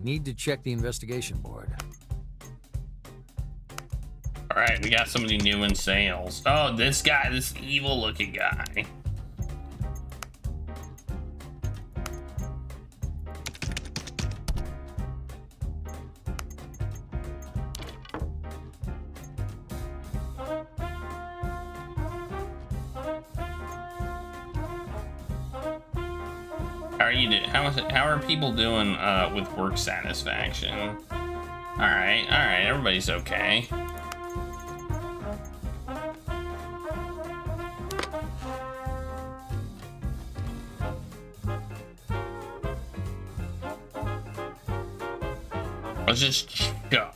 need to check the investigation board. All right, we got somebody new in sales. Oh, this guy, this evil-looking guy. How are you doing? How are people doing with work satisfaction? All right, everybody's okay.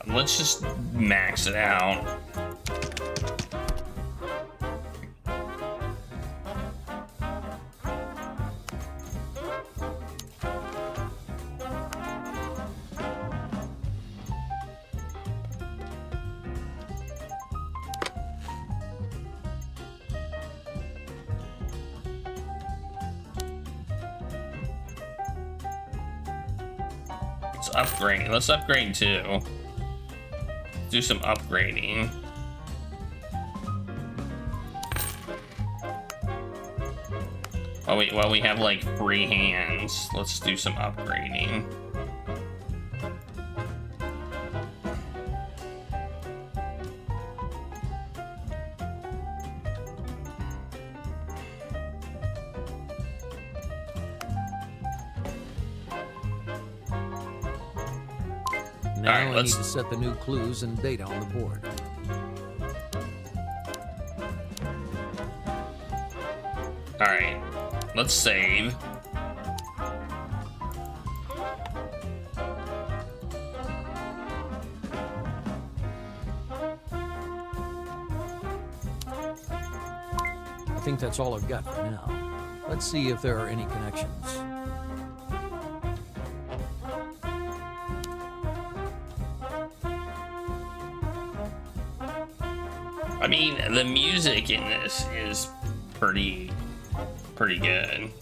Let's just max it out. Let's upgrade too. Do some upgrading. Oh wait, well we have like free hands. Let's do some upgrading. Now I need to set the new clues and data on the board. Alright, let's save. I think that's all I've got for now. Let's see if there are any connections. I mean, the music in this is pretty good.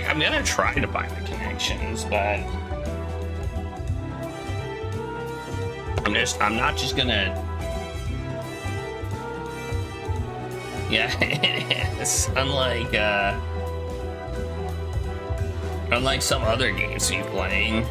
I'm gonna try to find the connections, but I'm not just gonna. Yeah, it's unlike some other games we've playing.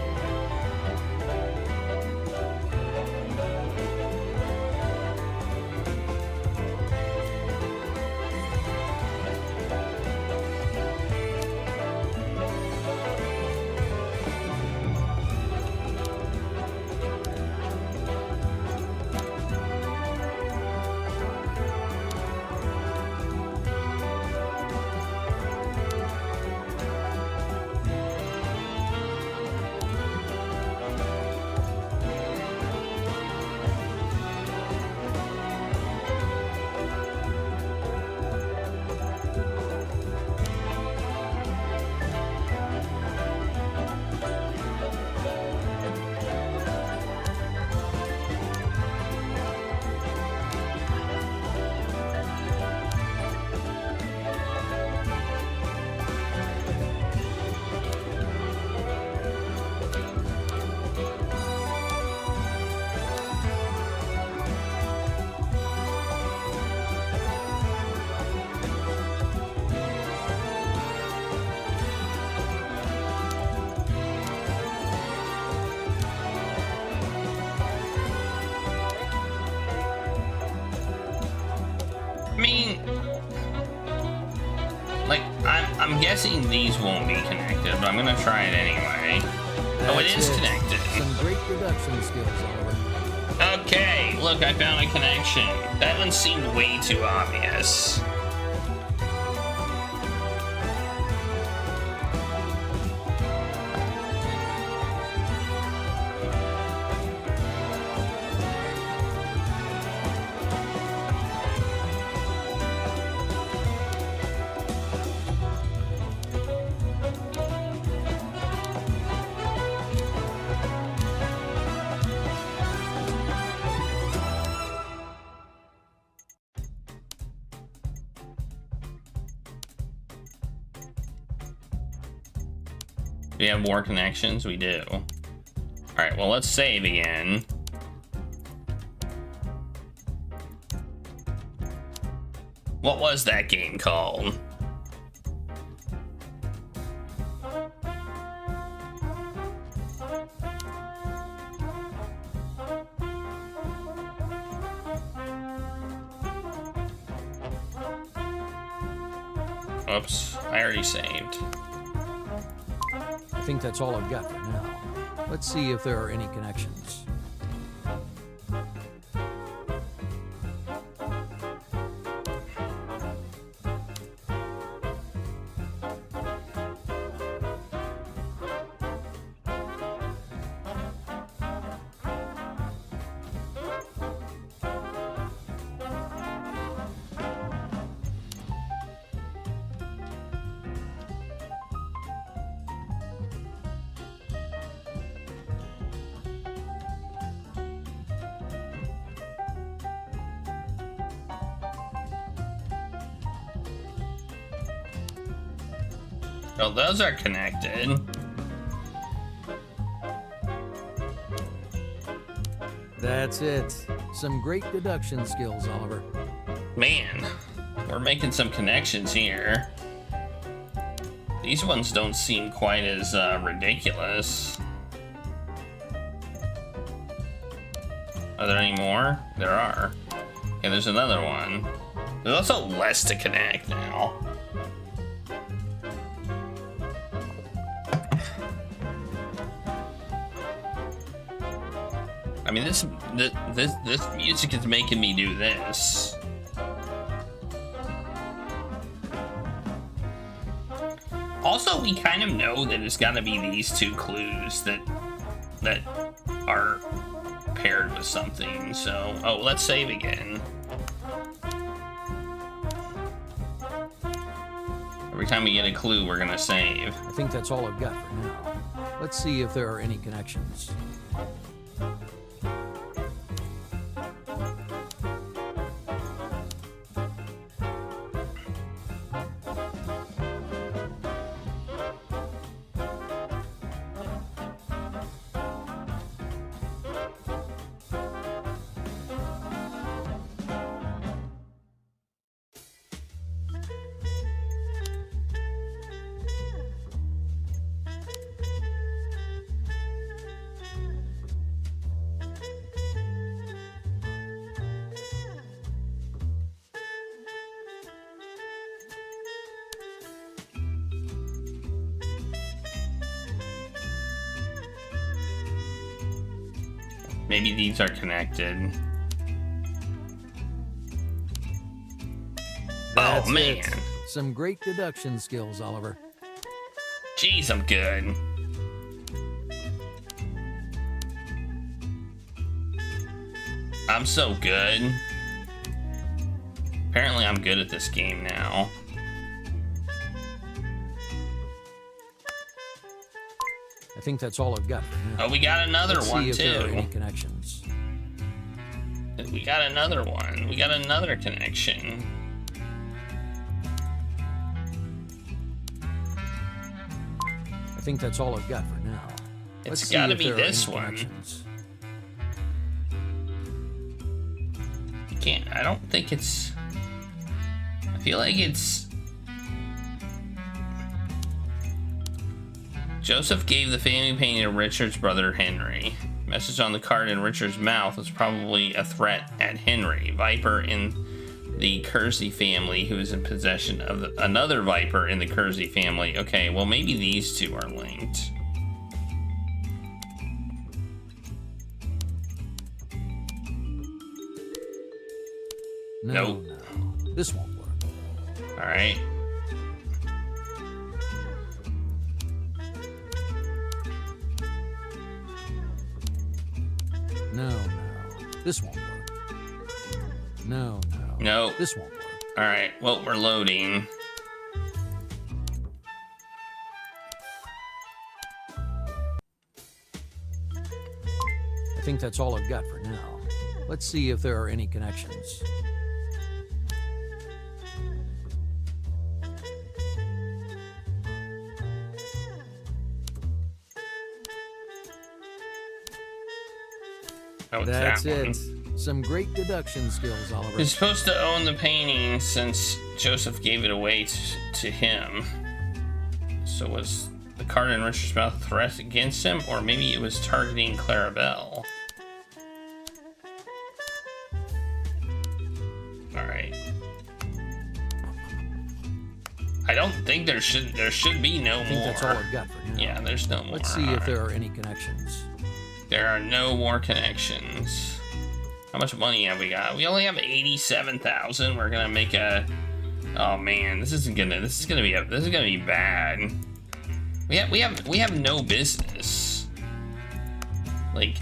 I'm guessing these won't be connected, but I'm gonna try it anyway. Oh, it is That's connected. Some great deduction skills, Oliver. Okay, look, I found a connection. That one seemed way too obvious. We have more connections? We do. Alright, well, let's save again. What was that game called? Oops, I already saved. I think that's all I've got for now. Let's see if there are any connections. Oh, those are connected. That's it. Some great deduction skills, Oliver. Man, we're making some connections here. These ones don't seem quite as ridiculous. Are there any more? There are. Okay, there's another one. There's also less to connect now. I mean, this music is making me do this. Also, we kind of know that it's got to be these two clues that are paired with something. So, oh, let's save again. Every time we get a clue, we're gonna save. I think that's all I've got for now. Let's see if there are any connections. Maybe these are connected. That's oh, man. it. Some great deduction skills, Oliver. Jeez, I'm good. I'm so good. Apparently, I'm good at this game now. I think that's all I've got for now. Oh, we got another Let's one, see if there are too. any connections. We got another one. We got another connection. I think that's all I've got for now. It's gotta be this one. You can't, I don't think it's, I feel like it's, Joseph gave the family painting to Richard's brother Henry. Message on the card in Richard's mouth was probably a threat at Henry. Viper in the Kersey family who is in possession of another Viper in the Kersey family. Okay, well maybe these two are linked. No, Nope. no. This won't work. All right. No, no. This won't work. No, no. No. This won't work. All right. Well, we're loading. I think that's all I've got for now. Let's see if there are any connections. Oh, it's That's that it. one. Some great deduction skills, Oliver. He's supposed to own the painting since Joseph gave it away to him. So was the card in Richard's mouth a threat against him, or maybe it was targeting Clarabelle? All right. I don't think there should be no I think more. that's all I've got for now. Yeah, there's no more. Let's see All if right. there are any connections. There are no more connections. How much money have we got? We only have 87,000. We're gonna make a. Oh man, this is gonna be bad. We have no business. Like,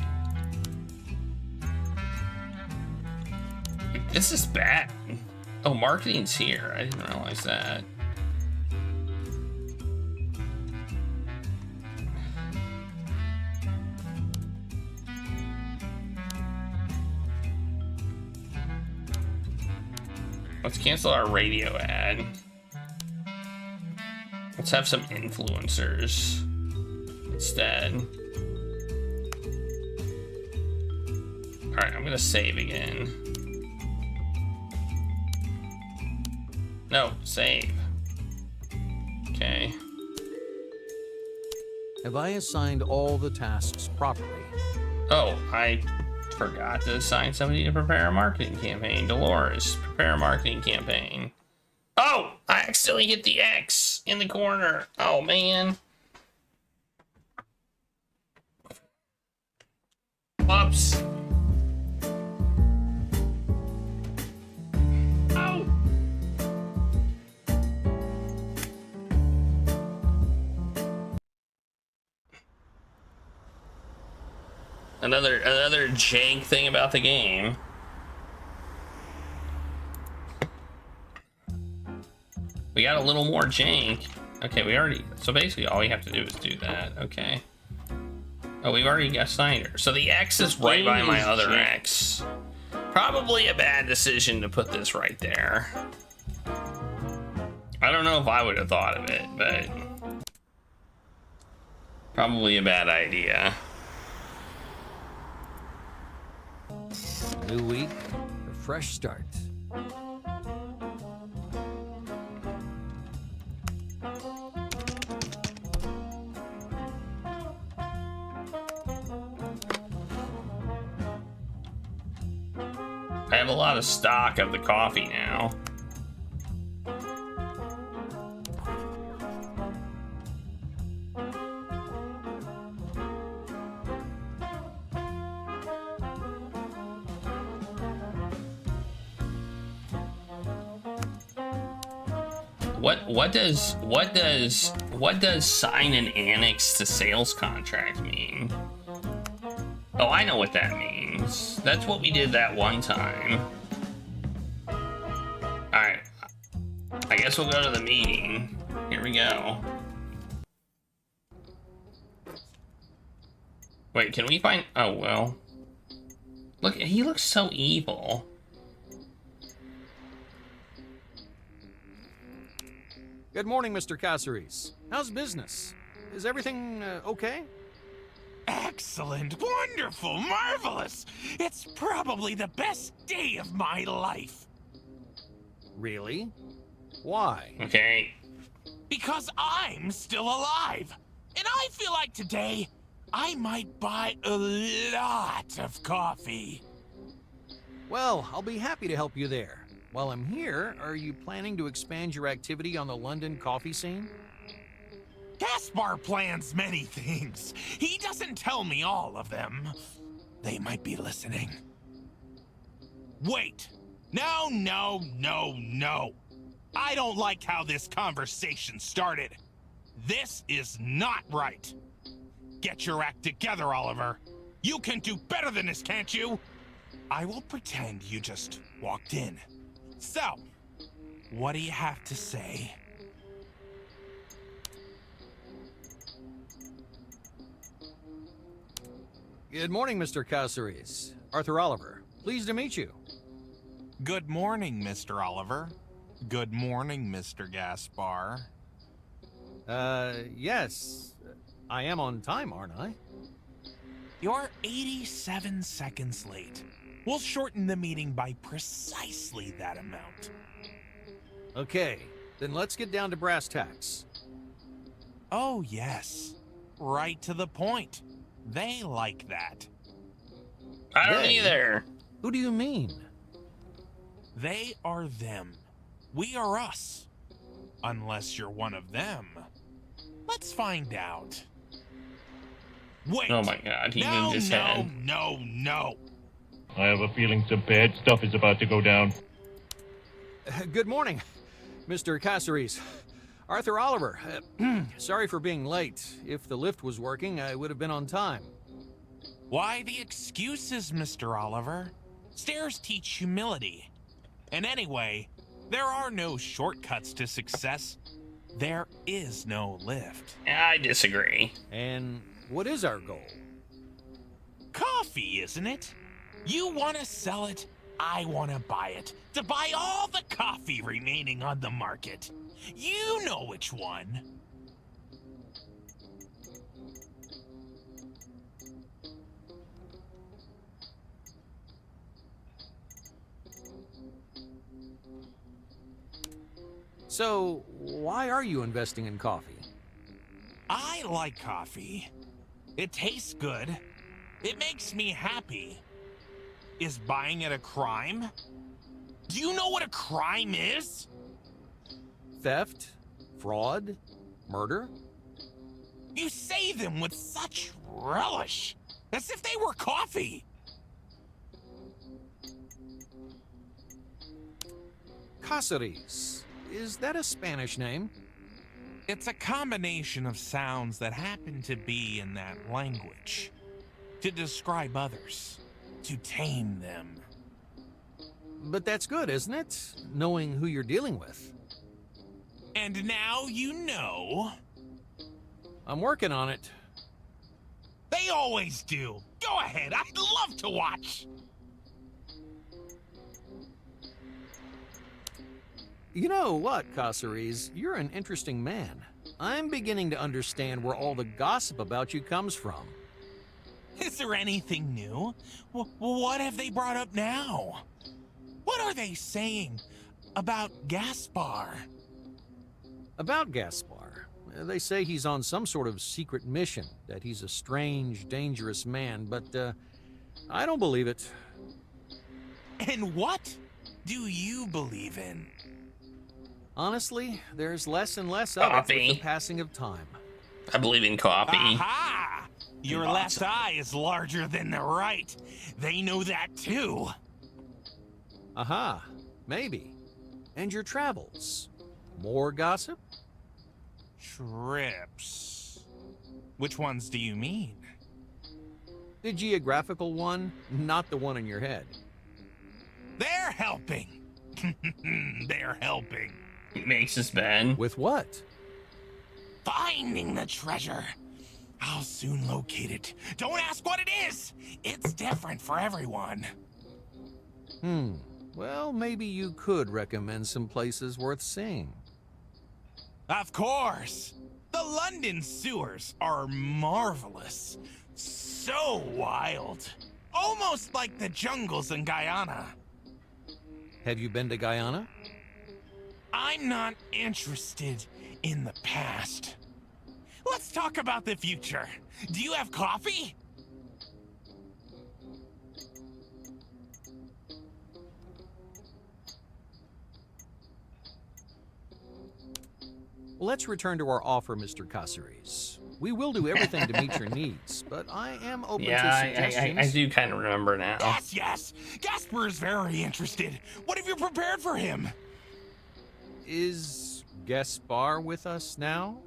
this is bad. Oh, marketing's here. I didn't realize that. Let's cancel our radio ad. Let's have some influencers instead. All right, I'm gonna save again. No, save. Okay. Have I assigned all the tasks properly? Oh, I forgot to assign somebody to prepare a marketing campaign. Dolores, prepare a marketing campaign. Oh, I accidentally hit the X in the corner. Oh, man. Whoops. Oh. Another jank thing about the game. We got a little more jank. Okay, so basically all we have to do is do that. Okay. Oh, we've already assigned her. So the X is right by my other X. Probably a bad decision to put this right there. I don't know if I would have thought of it, but probably a bad idea. New week, a fresh start. I have a lot of stock of the coffee now. What does sign an annex to sales contract mean? Oh, I know what that means. That's what we did that one time. Alright. I guess we'll go to the meeting. Here we go. Wait, can we find... Oh, well. Look, he looks so evil. Good morning, Mr. Caceres. How's business? Is everything okay? Excellent, wonderful, marvelous. It's probably the best day of my life. Really? Why? Okay. Because I'm still alive. And I feel like today, I might buy a lot of coffee. Well, I'll be happy to help you there. While I'm here, are you planning to expand your activity on the London coffee scene? Gaspar plans many things. He doesn't tell me all of them. They might be listening. Wait, No, no, no, no. I don't like how this conversation started. This is not right. Get your act together, Oliver. You can do better than this, can't you? I will pretend you just walked in. So, what do you have to say? Good morning, Mr. Caceres. Arthur Oliver. Pleased to meet you. Good morning, Mr. Oliver. Good morning, Mr. Gaspar. Yes. I am on time, aren't I? You're 87 seconds late. We'll shorten the meeting by precisely that amount. Okay, then let's get down to brass tacks. Oh, yes. Right to the point. They like that. I don't They? either. Who do you mean? They are them. We are us. Unless you're one of them. Let's find out. Wait. Oh my god, he no, moved his no, head. no, no. I have a feeling some bad stuff is about to go down. Good morning, Mr. Caceres. Arthur Oliver. Sorry for being late. If the lift was working, I would have been on time. Why the excuses, Mr. Oliver? Stairs teach humility. And anyway, there are no shortcuts to success. There is no lift. I disagree. And what is our goal? Coffee, isn't it? You want to sell it, I want to buy it. To buy all the coffee remaining on the market. You know which one. So, why are you investing in coffee? I like coffee. It tastes good. It makes me happy. Is buying it a crime? Do you know what a crime is? Theft? Fraud? Murder? You say them with such relish, as if they were coffee. Caceres. Is that a Spanish name? It's a combination of sounds that happen to be in that language. To describe others. To tame them. But that's good, isn't it? Knowing who you're dealing with. And now you know. I'm working on it. They always do. Go ahead, I'd love to watch. You know what, Caceres? You're an interesting man. I'm beginning to understand where all the gossip about you comes from. Is there anything new? What have they brought up now? What are they saying about Gaspar? About Gaspar. They say he's on some sort of secret mission, that he's a strange, dangerous man, but I don't believe it. And what do you believe in? Honestly, there's less and less of it with Coffee. the passing of time. I believe in coffee. Aha! Your Lots left of- eye is larger than the right. They know that too. Aha, maybe. And your travels? More gossip? Trips. Which ones do you mean? The geographical one, not the one in your head. They're helping. They're helping. He makes his bed. With what? Finding the treasure. I'll soon locate it. Don't ask what it is. It's different for everyone. Well, maybe you could recommend some places worth seeing. Of course. The London sewers are marvelous. So wild. Almost like the jungles in Guyana. Have you been to Guyana? I'm not interested in the past. Let's talk about the future. Do you have coffee? Well, let's return to our offer, Mr. Caceres. We will do everything to meet your needs, but I am open Yeah, to suggestions. I do kind of remember now. Yes, yes. Gasper is very interested. What have you prepared for him? Is Gaspar with us now?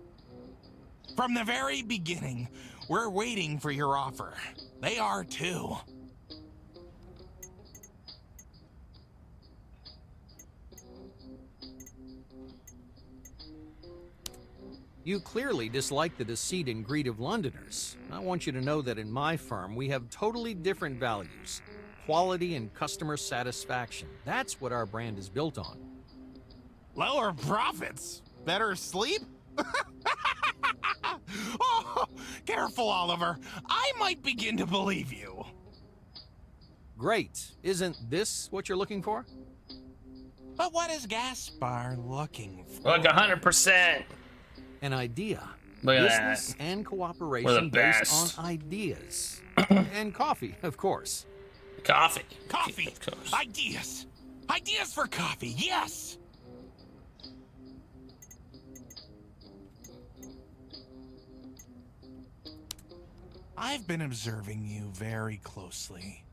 From the very beginning, we're waiting for your offer. They are too. You clearly dislike the deceit and greed of Londoners. I want you to know that in my firm, we have totally different values. Quality and customer satisfaction. That's what our brand is built on. Lower profits? Better sleep? Oh, careful, Oliver. I might begin to believe you. Great. Isn't this what you're looking for? But what is Gaspar looking for? Look, 100%. An idea. Look at Business that. and We're cooperation the based best. on ideas. And coffee, of course. Coffee. Coffee! Of course. Ideas! Ideas for coffee, yes! I've been observing you very closely.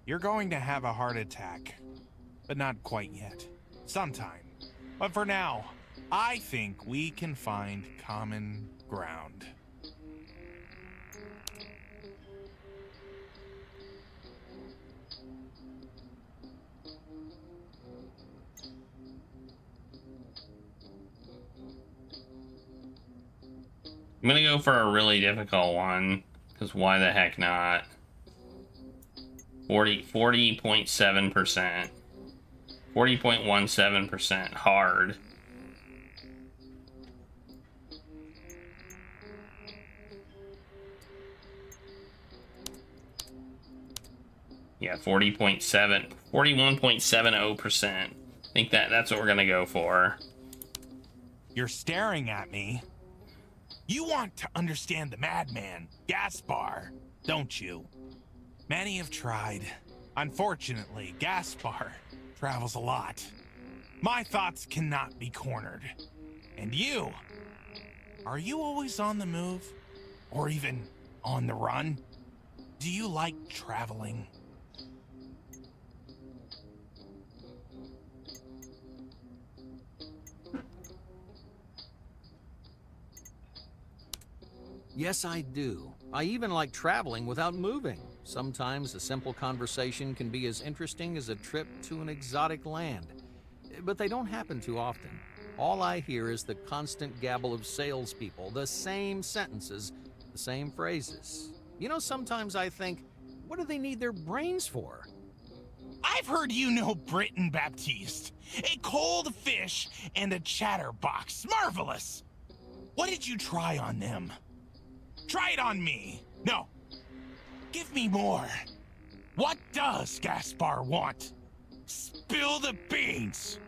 You're going to have a heart attack. But not quite yet. Sometime. But for now, I think we can find common ground. I'm gonna go for a really difficult one, because why the heck not? 40.7%. 40.17% hard. Yeah, 41.70%. I think that's what we're gonna go for. You're staring at me. You want to understand the madman, Gaspar, don't you? Many have tried. Unfortunately, Gaspar travels a lot. My thoughts cannot be cornered. And you? Are you always on the move? Or even on the run? Do you like traveling? Yes, I do. I even like traveling without moving. Sometimes a simple conversation can be as interesting as a trip to an exotic land. But they don't happen too often. All I hear is the constant gabble of salespeople, the same sentences, the same phrases. You know, sometimes I think, what do they need their brains for? I've heard you know Britton Baptiste. A cold fish and a chatterbox. Marvelous! What did you try on them? Try it on me. No. Give me more. What does Gaspar want? Spill the beans.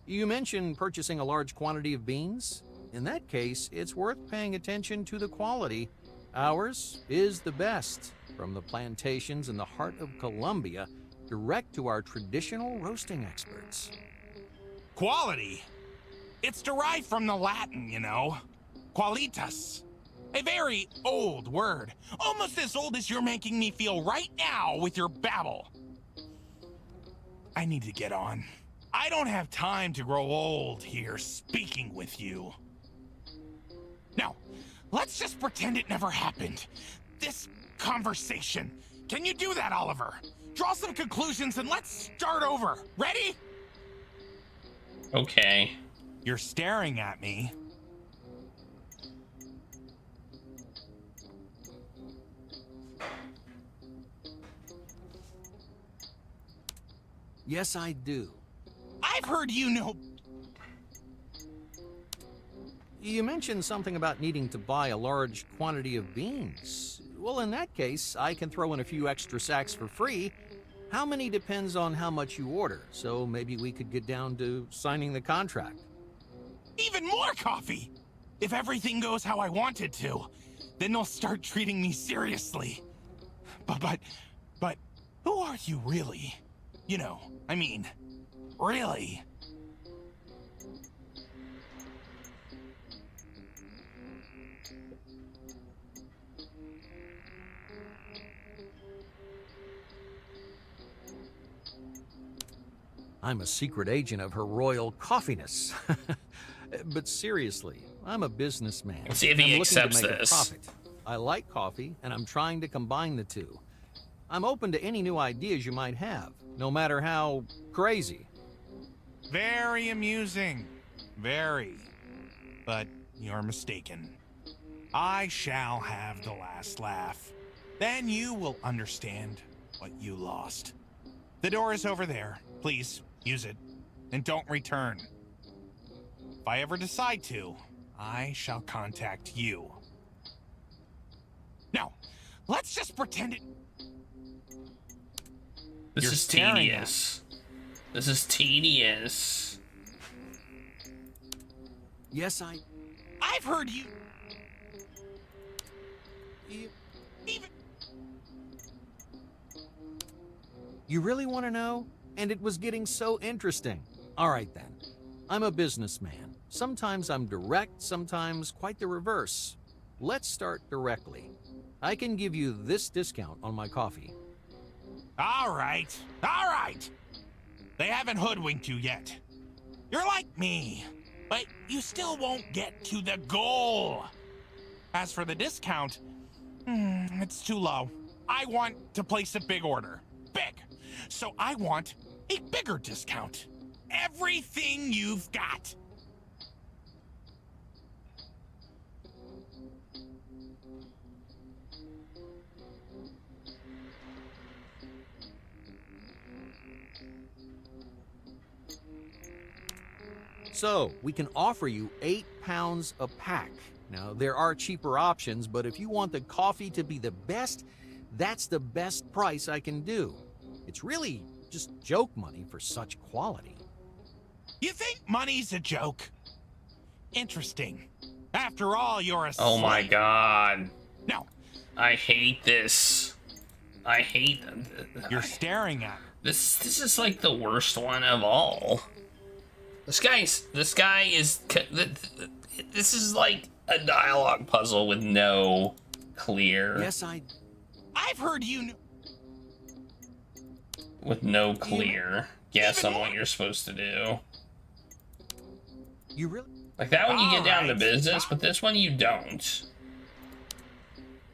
You mentioned purchasing a large quantity of beans. In that case, it's worth paying attention to the quality. Ours is the best, from the plantations in the heart of Colombia, direct to our traditional roasting experts. Quality? It's derived from the Latin, you know. Qualitas. A very old word. Almost as old as you're making me feel right now with your babble. I need to get on. I don't have time to grow old here speaking with you. Now, let's just pretend it never happened. This conversation. Can you do that, Oliver? Draw some conclusions and let's start over. Ready? Okay. You're staring at me. Yes, I do. I've heard you know... You mentioned something about needing to buy a large quantity of beans. Well, in that case, I can throw in a few extra sacks for free. How many depends on how much you order, so maybe we could get down to signing the contract. Even more coffee! If everything goes how I want it to, then they'll start treating me seriously. But, who are you really? You know, I mean, really? I'm a secret agent of Her Royal Coffiness. But seriously, I'm a businessman. Let's see if he I'm looking to accepts make a this. profit. I like coffee, and I'm trying to combine the two. I'm open to any new ideas you might have, no matter how crazy. Very amusing. Very. But you're mistaken. I shall have the last laugh. Then you will understand what you lost. The door is over there. Please, use it. And don't return. If I ever decide to, I shall contact you. Now, let's just pretend it... This You're is staring at tedious. This is tedious. Yes, I've heard you... Even... You really want to know? And it was getting so interesting. All right then. I'm a businessman. Sometimes I'm direct, sometimes quite the reverse. Let's start directly. I can give you this discount on my coffee. All right. They haven't hoodwinked you yet. You're like me, but you still won't get to the goal. As for the discount, it's too low. I want to place a big order. Big. So I want a bigger discount. Everything you've got. So, we can offer you 8 pounds a pack. Now, there are cheaper options, but if you want the coffee to be the best, that's the best price I can do. It's really just joke money for such quality. You think money's a joke? Interesting. After all, you're a Oh my slave. god. No, I hate this. I hate... you're staring at This is like the worst one of all. This guy is... This is like a dialogue puzzle with no clear... Yes, I've heard you... With no clear guess on what you're supposed to do. You really... Like that one you get down to Alright. business, but this one you don't.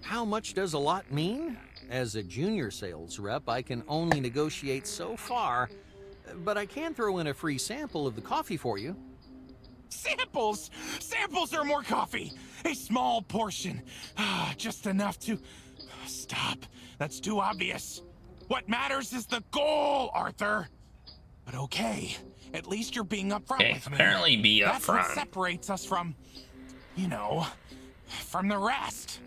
How much does a lot mean? As a junior sales rep, I can only negotiate so far, but I can throw in a free sample of the coffee for you. Samples! Samples are more coffee! A small portion. Just enough to... Stop. That's too obvious. What matters is the goal, Arthur. But okay, at least you're being upfront Okay, with me. apparently be That's what upfront. separates us from... You know... From the rest.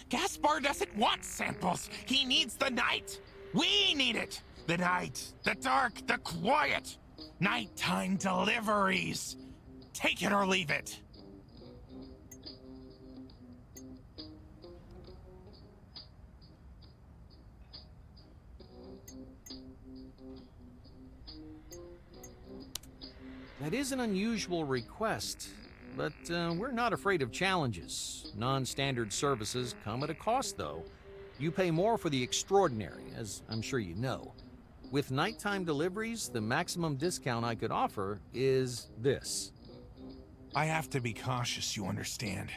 Gaspar doesn't want samples. He needs the night. We need it. The night, the dark, the quiet. Nighttime deliveries. Take it or leave it. That is an unusual request, but we're not afraid of challenges. Non-standard services come at a cost, though. You pay more for the extraordinary, as I'm sure you know. With nighttime deliveries, the maximum discount I could offer is this. I have to be cautious, you understand.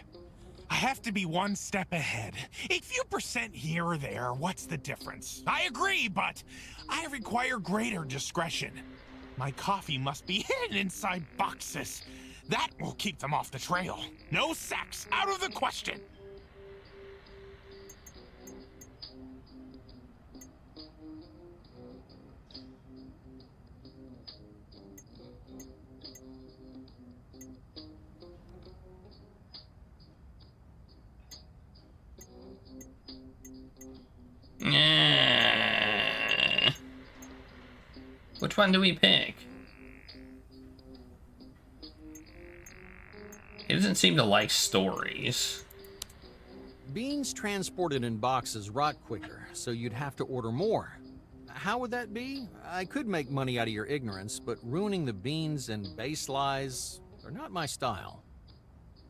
I have to be one step ahead. A few percent here or there, what's the difference? I agree, but I require greater discretion. My coffee must be hidden inside boxes. That will keep them off the trail. No sex, out of the question. Which one do we pick? Hidden doesn't seem to like stories. Beans transported in boxes rot quicker, so you'd have to order more. How would that be? I could make money out of your ignorance, but ruining the beans and base lies are not my style.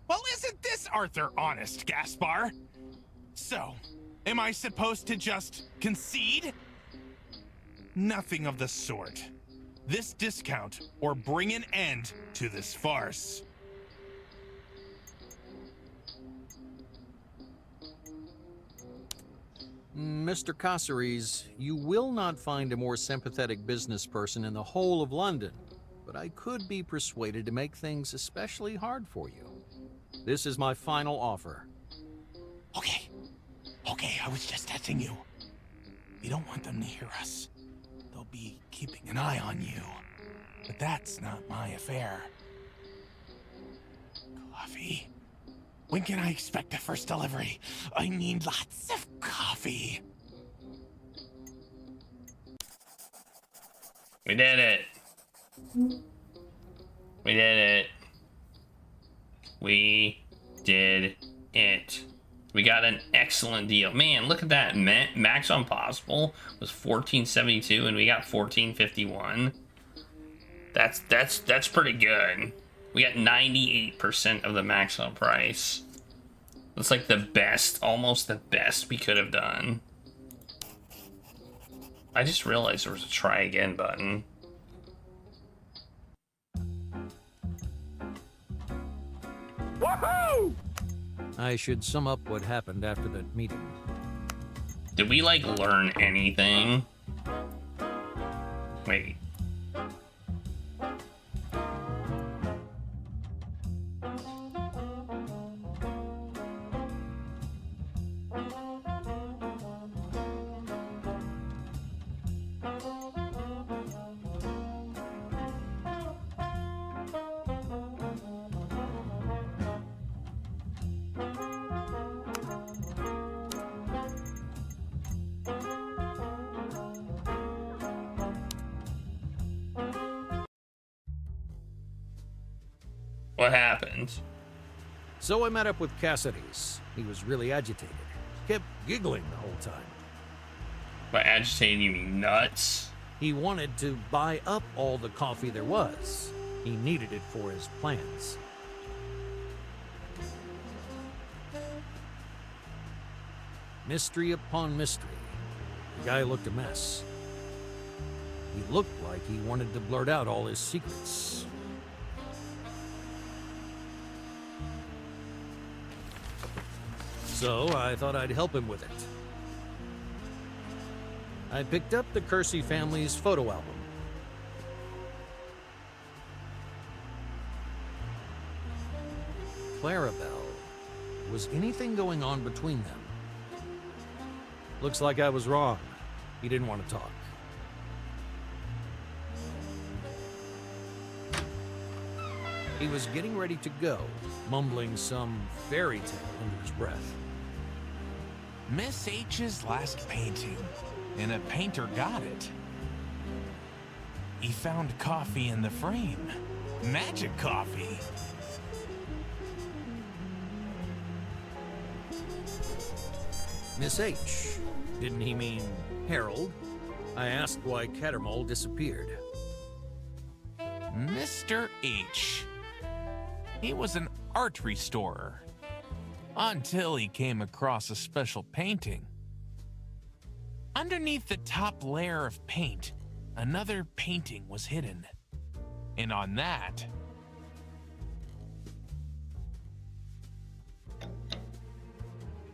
Well, isn't this Arthur honest, Gaspar? So, am I supposed to just concede? Nothing of the sort. This discount, or bring an end to this farce. Mr. Caceres, you will not find a more sympathetic business person in the whole of London, but I could be persuaded to make things especially hard for you. This is my final offer. Okay, I was just testing you. We don't want them to hear us. They'll be keeping an eye on you. But that's not my affair. Coffee? When can I expect the first delivery? I need lots of coffee. We did it. We did it. We did it. We got an excellent deal. Man, look at that. Max on Possible was $14.72 and we got $14.51. That's pretty good. We got 98% of the max on price. That's like the best, almost the best we could have done. I just realized there was a try again button. Woohoo! I should sum up what happened after that meeting. Did we like learn anything? Wait. What happened? So I met up with Caceres. He was really agitated. Kept giggling the whole time. By agitated, you mean nuts? He wanted to buy up all the coffee there was. He needed it for his plans. Mystery upon mystery. The guy looked a mess. He looked like he wanted to blurt out all his secrets. So I thought I'd help him with it. I picked up the Kersey family's photo album. Clarabelle. Was anything going on between them? Looks like I was wrong. He didn't want to talk. He was getting ready to go, mumbling some fairy tale under his breath. Miss H's last painting, and a painter got it. He found coffee in the frame. Magic coffee. Miss H. Didn't he mean Harold? I asked why Cattermole disappeared. Mr. H. He was an art restorer. Until he came across a special painting. Underneath the top layer of paint, another painting was hidden. And on that,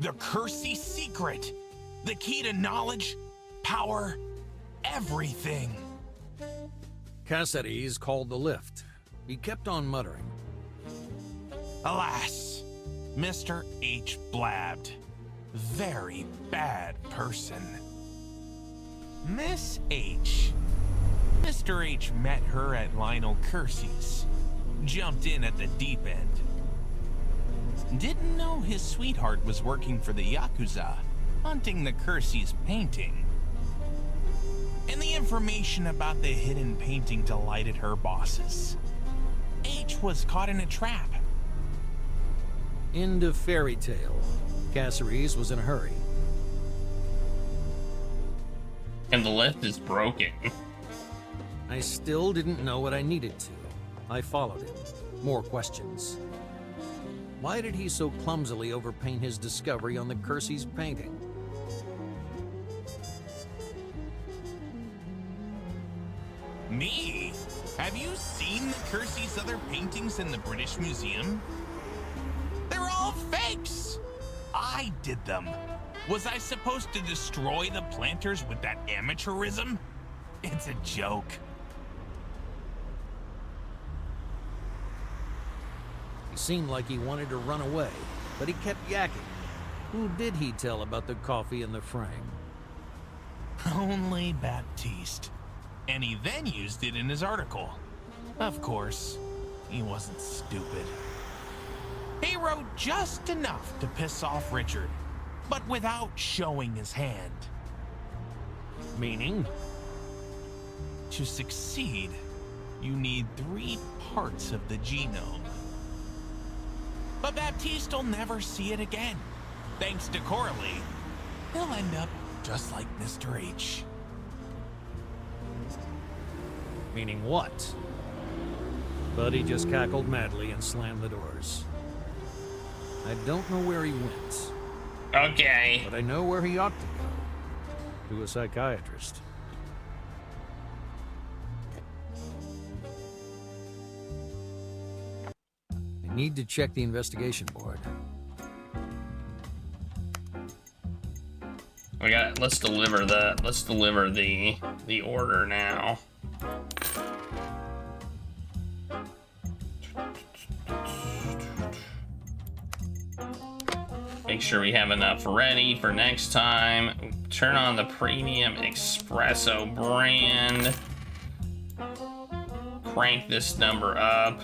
the Kersey secret, the key to knowledge, power, everything. Caceres called the lift. He kept on muttering. Alas, Mr. H blabbed. Very bad person. Miss H. Mr. H met her at Lionel Kersey's. Jumped in at the deep end. Didn't know his sweetheart was working for the Yakuza, hunting the Kersey's painting. And the information about the hidden painting delighted her bosses. H was caught in a trap. End of fairy tale. Caceres was in a hurry. And the lift is broken. I still didn't know what I needed to. I followed him. More questions. Why did he so clumsily overpaint his discovery on the Kersey's painting? Me? Have you seen the Kersey's other paintings in the British Museum? They're all fakes! I did them. Was I supposed to destroy the planters with that amateurism? It's a joke. He seemed like he wanted to run away, but he kept yakking. Who did he tell about the coffee in the frame? Only Baptiste. And he then used it in his article. Of course, he wasn't stupid. He wrote just enough to piss off Richard, but without showing his hand. Meaning? To succeed, you need 3 parts of the genome. But Baptiste will never see it again. Thanks to Coralie, he'll end up just like Mr. H. Meaning what? Buddy just cackled madly and slammed the doors. I don't know where he went, Okay. but I know where he ought to go. To a psychiatrist. I need to check the investigation board. Let's deliver the order now. Make sure we have enough ready for next time. Turn on the premium espresso brand. Crank this number up.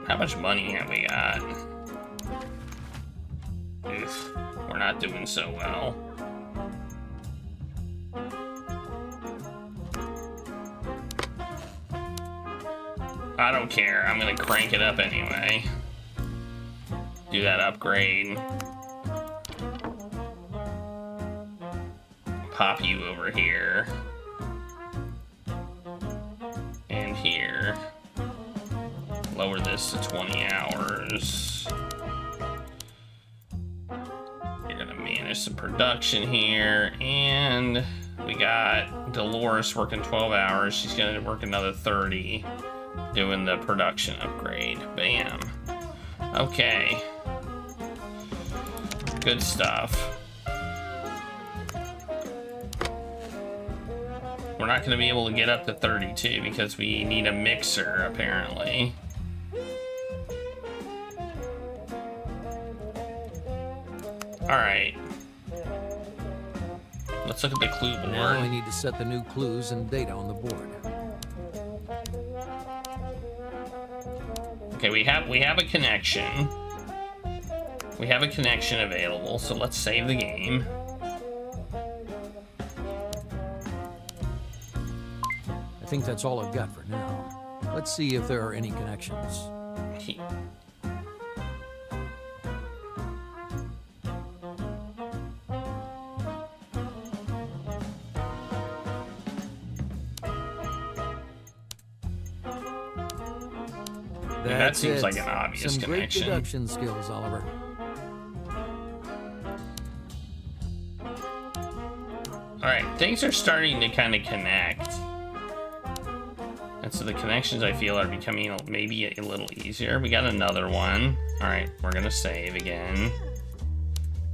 How much money have we got? Oof, we're not doing so well. I don't care. I'm gonna crank it up anyway. Do that upgrade. Pop you over here. And here. Lower this to 20 hours. You're gonna manage some production here. And we got Dolores working 12 hours. She's gonna work another 30. Doing the production upgrade. Bam. Okay. Good stuff. We're not going to be able to get up to 32 because we need a mixer, apparently. Alright. Let's look at the clue board. Now I need to set the new clues and data on the board. Okay, we have a connection. We have a connection available, so let's save the game. I think that's all I've got for now. Let's see if there are any connections. That seems it. like an obvious Some connection. Great deduction skills, Oliver. Alright, things are starting to kind of connect. And so the connections, I feel, are becoming maybe a little easier. We got another one. Alright, we're gonna save again.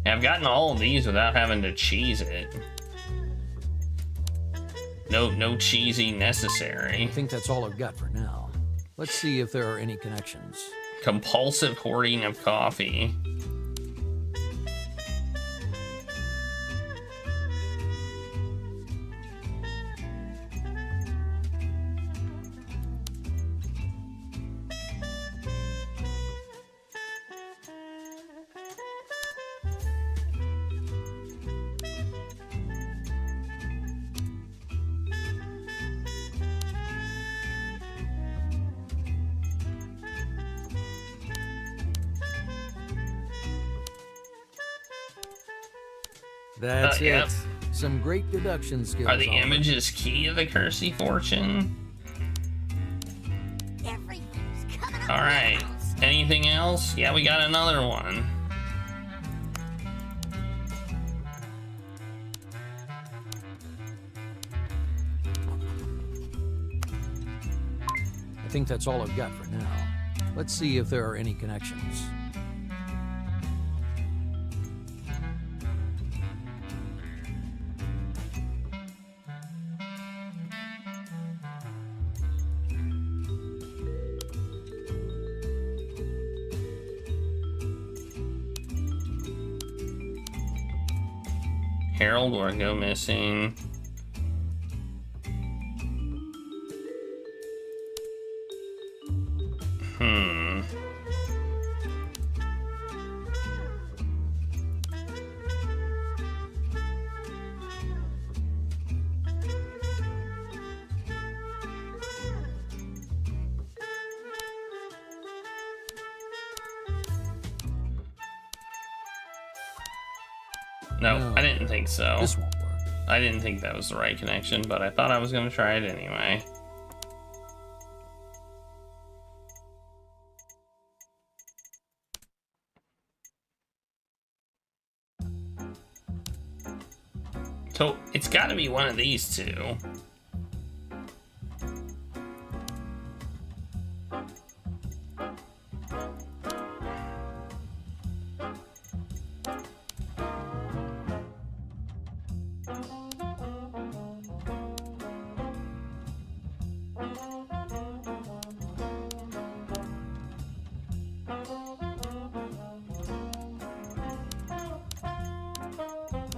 And I've gotten all of these without having to cheese it. No cheesy necessary. I think that's all I've got for now. Let's see if there are any connections. Compulsive hoarding of coffee. That's Yep. it. Some great deduction skills. Are the Oliver. images key to the Kersey fortune? Everything's coming up. All right. Anything else? Yeah, we got another one. I think that's all I've got for now. Let's see if there are any connections. Harold will go missing. No, I didn't think so. This won't work. I didn't think that was the right connection, but I thought I was going to try it anyway. So it's got to be one of these two.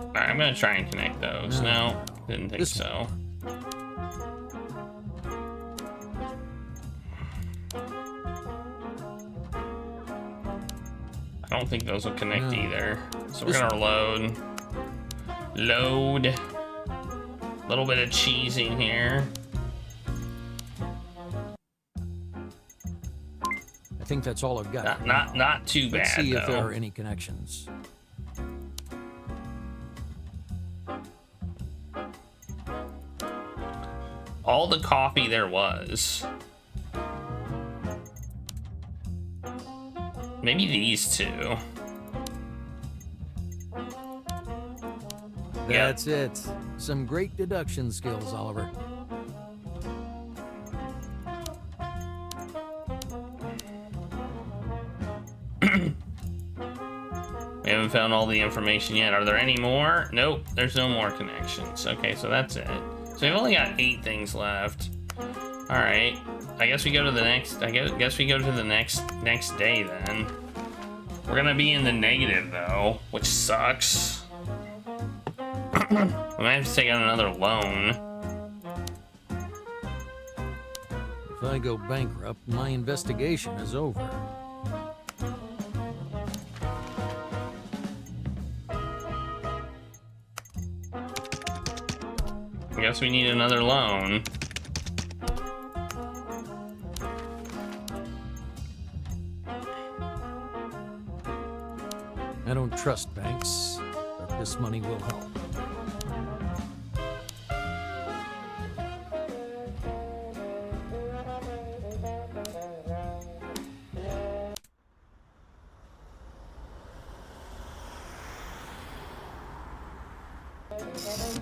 Alright, I'm gonna try and connect those. No, didn't think so. I don't think those will connect either. So we're gonna load. Load. A little bit of cheesing here. I think that's all I've got. Not too bad. Let's see if there though. are any connections. All the coffee there was. Maybe these two. That's it. Some great deduction skills, Oliver. We haven't found all the information yet. Are there any more? Nope, there's no more connections. Okay, so that's it. So we've only got 8 things left. All right, I guess we go to the next. I guess we go to the next day then. We're gonna be in the negative though, which sucks. We might have to take out another loan. If I go bankrupt, my investigation is over. I guess we need another loan. I don't trust banks, but this money will help.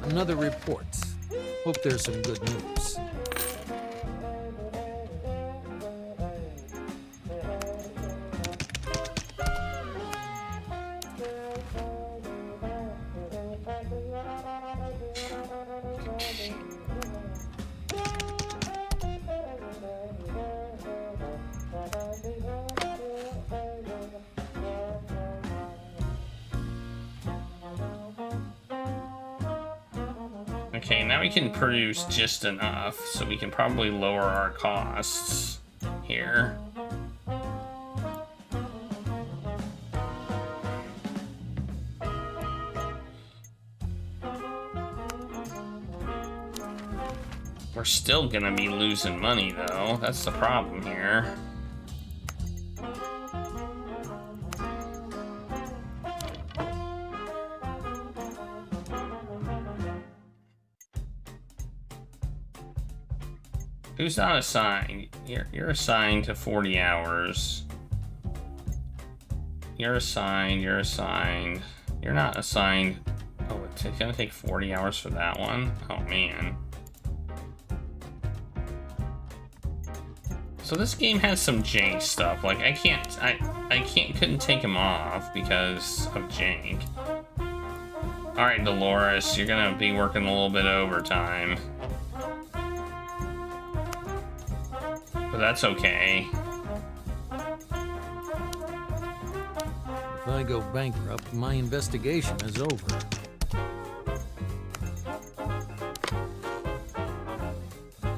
Another report. Hope there's some good news. Okay, now we can produce just enough, so we can probably lower our costs here. We're still gonna be losing money though, that's the problem here. Who's not assigned? You're assigned to 40 hours. You're assigned. You're assigned. You're not assigned. Oh, it's gonna take 40 hours for that one. Oh man. So this game has some jank stuff. Like I couldn't take him off because of jank. All right, Dolores, you're gonna be working a little bit overtime, but that's okay. If I go bankrupt, my investigation is over.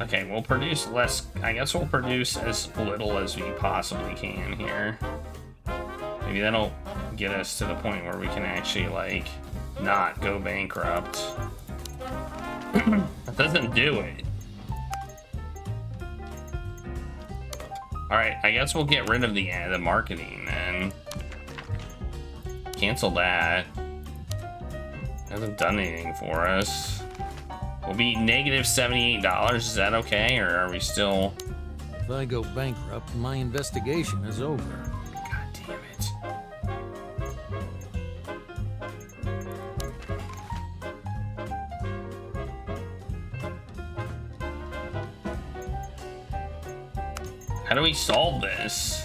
Okay, we'll produce less. I guess we'll produce as little as we possibly can here. Maybe that'll get us to the point where we can actually, like, not go bankrupt. That doesn't do it. Alright, I guess we'll get rid of the marketing then. Cancel that. Hasn't done anything for us. We'll be negative $78. Is that okay, or are we still? If I go bankrupt, my investigation is over. God damn it. How do we solve this?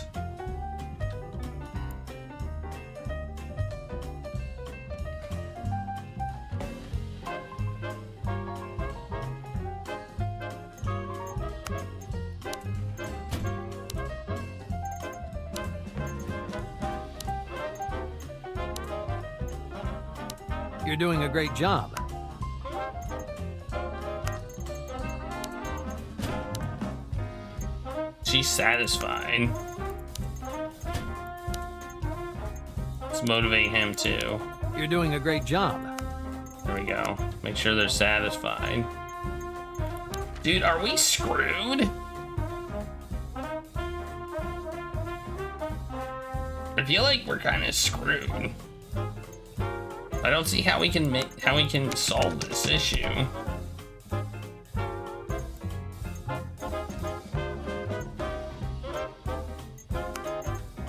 You're doing a great job. She's satisfied. Let's motivate him too. You're doing a great job. There we go. Make sure they're satisfied. Dude, are we screwed? I feel like we're kind of screwed. I don't see how we can solve this issue.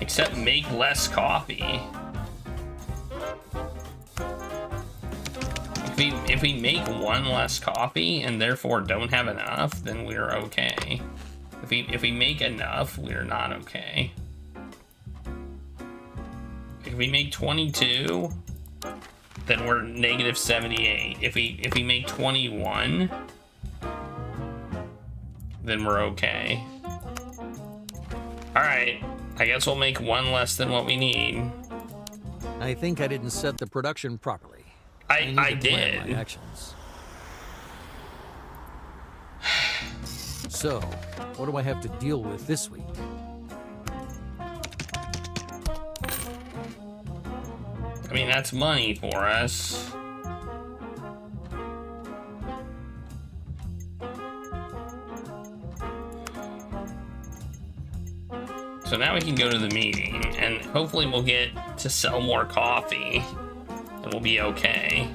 Except make less coffee. If we make one less coffee and therefore don't have enough, then we're okay. If we make enough, we're not okay. If we make 22, then we're negative 78. If we make 21, then we're okay. All right, I guess we'll make one less than what we need. I think I didn't set the production properly. I need to plan did. my actions. So, what do I have to deal with this week? I mean, that's money for us. So now we can go to the meeting, and hopefully we'll get to sell more coffee, and we'll be okay.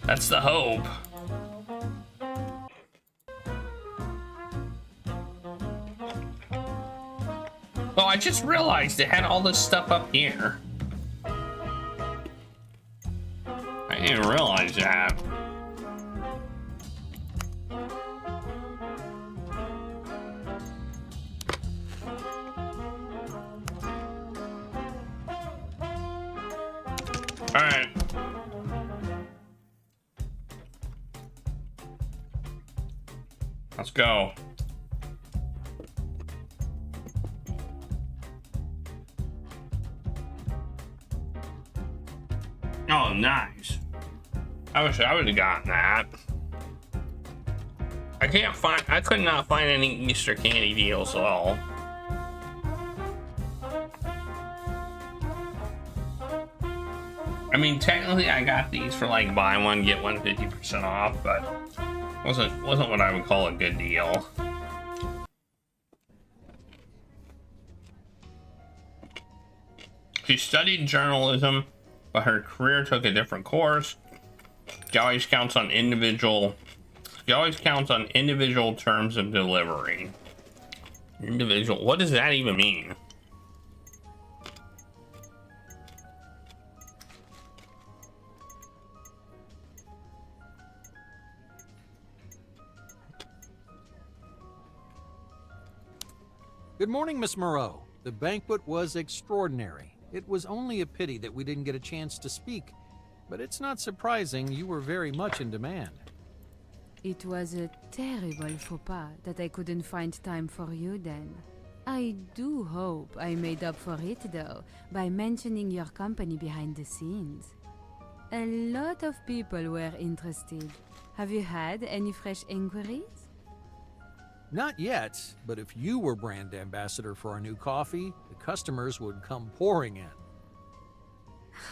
That's the hope. Oh, I just realized it had all this stuff up here. I didn't realize that. All right. Let's go. Oh, nice. I wish I would have gotten that. I could not find any Easter candy deals at all. I mean, technically I got these for like buy one, get one 50% off, but wasn't what I would call a good deal. She studied journalism, but her career took a different course. She always counts on individual You always count on individual terms of delivery. Individual. What does that even mean? Good morning, Miss Moreau. The banquet was extraordinary. It was only a pity that we didn't get a chance to speak, but it's not surprising you were very much in demand. It was a terrible faux pas that I couldn't find time for you then. I do hope I made up for it though, by mentioning your company behind the scenes. A lot of people were interested. Have you had any fresh inquiries? Not yet, but if you were brand ambassador for our new coffee, the customers would come pouring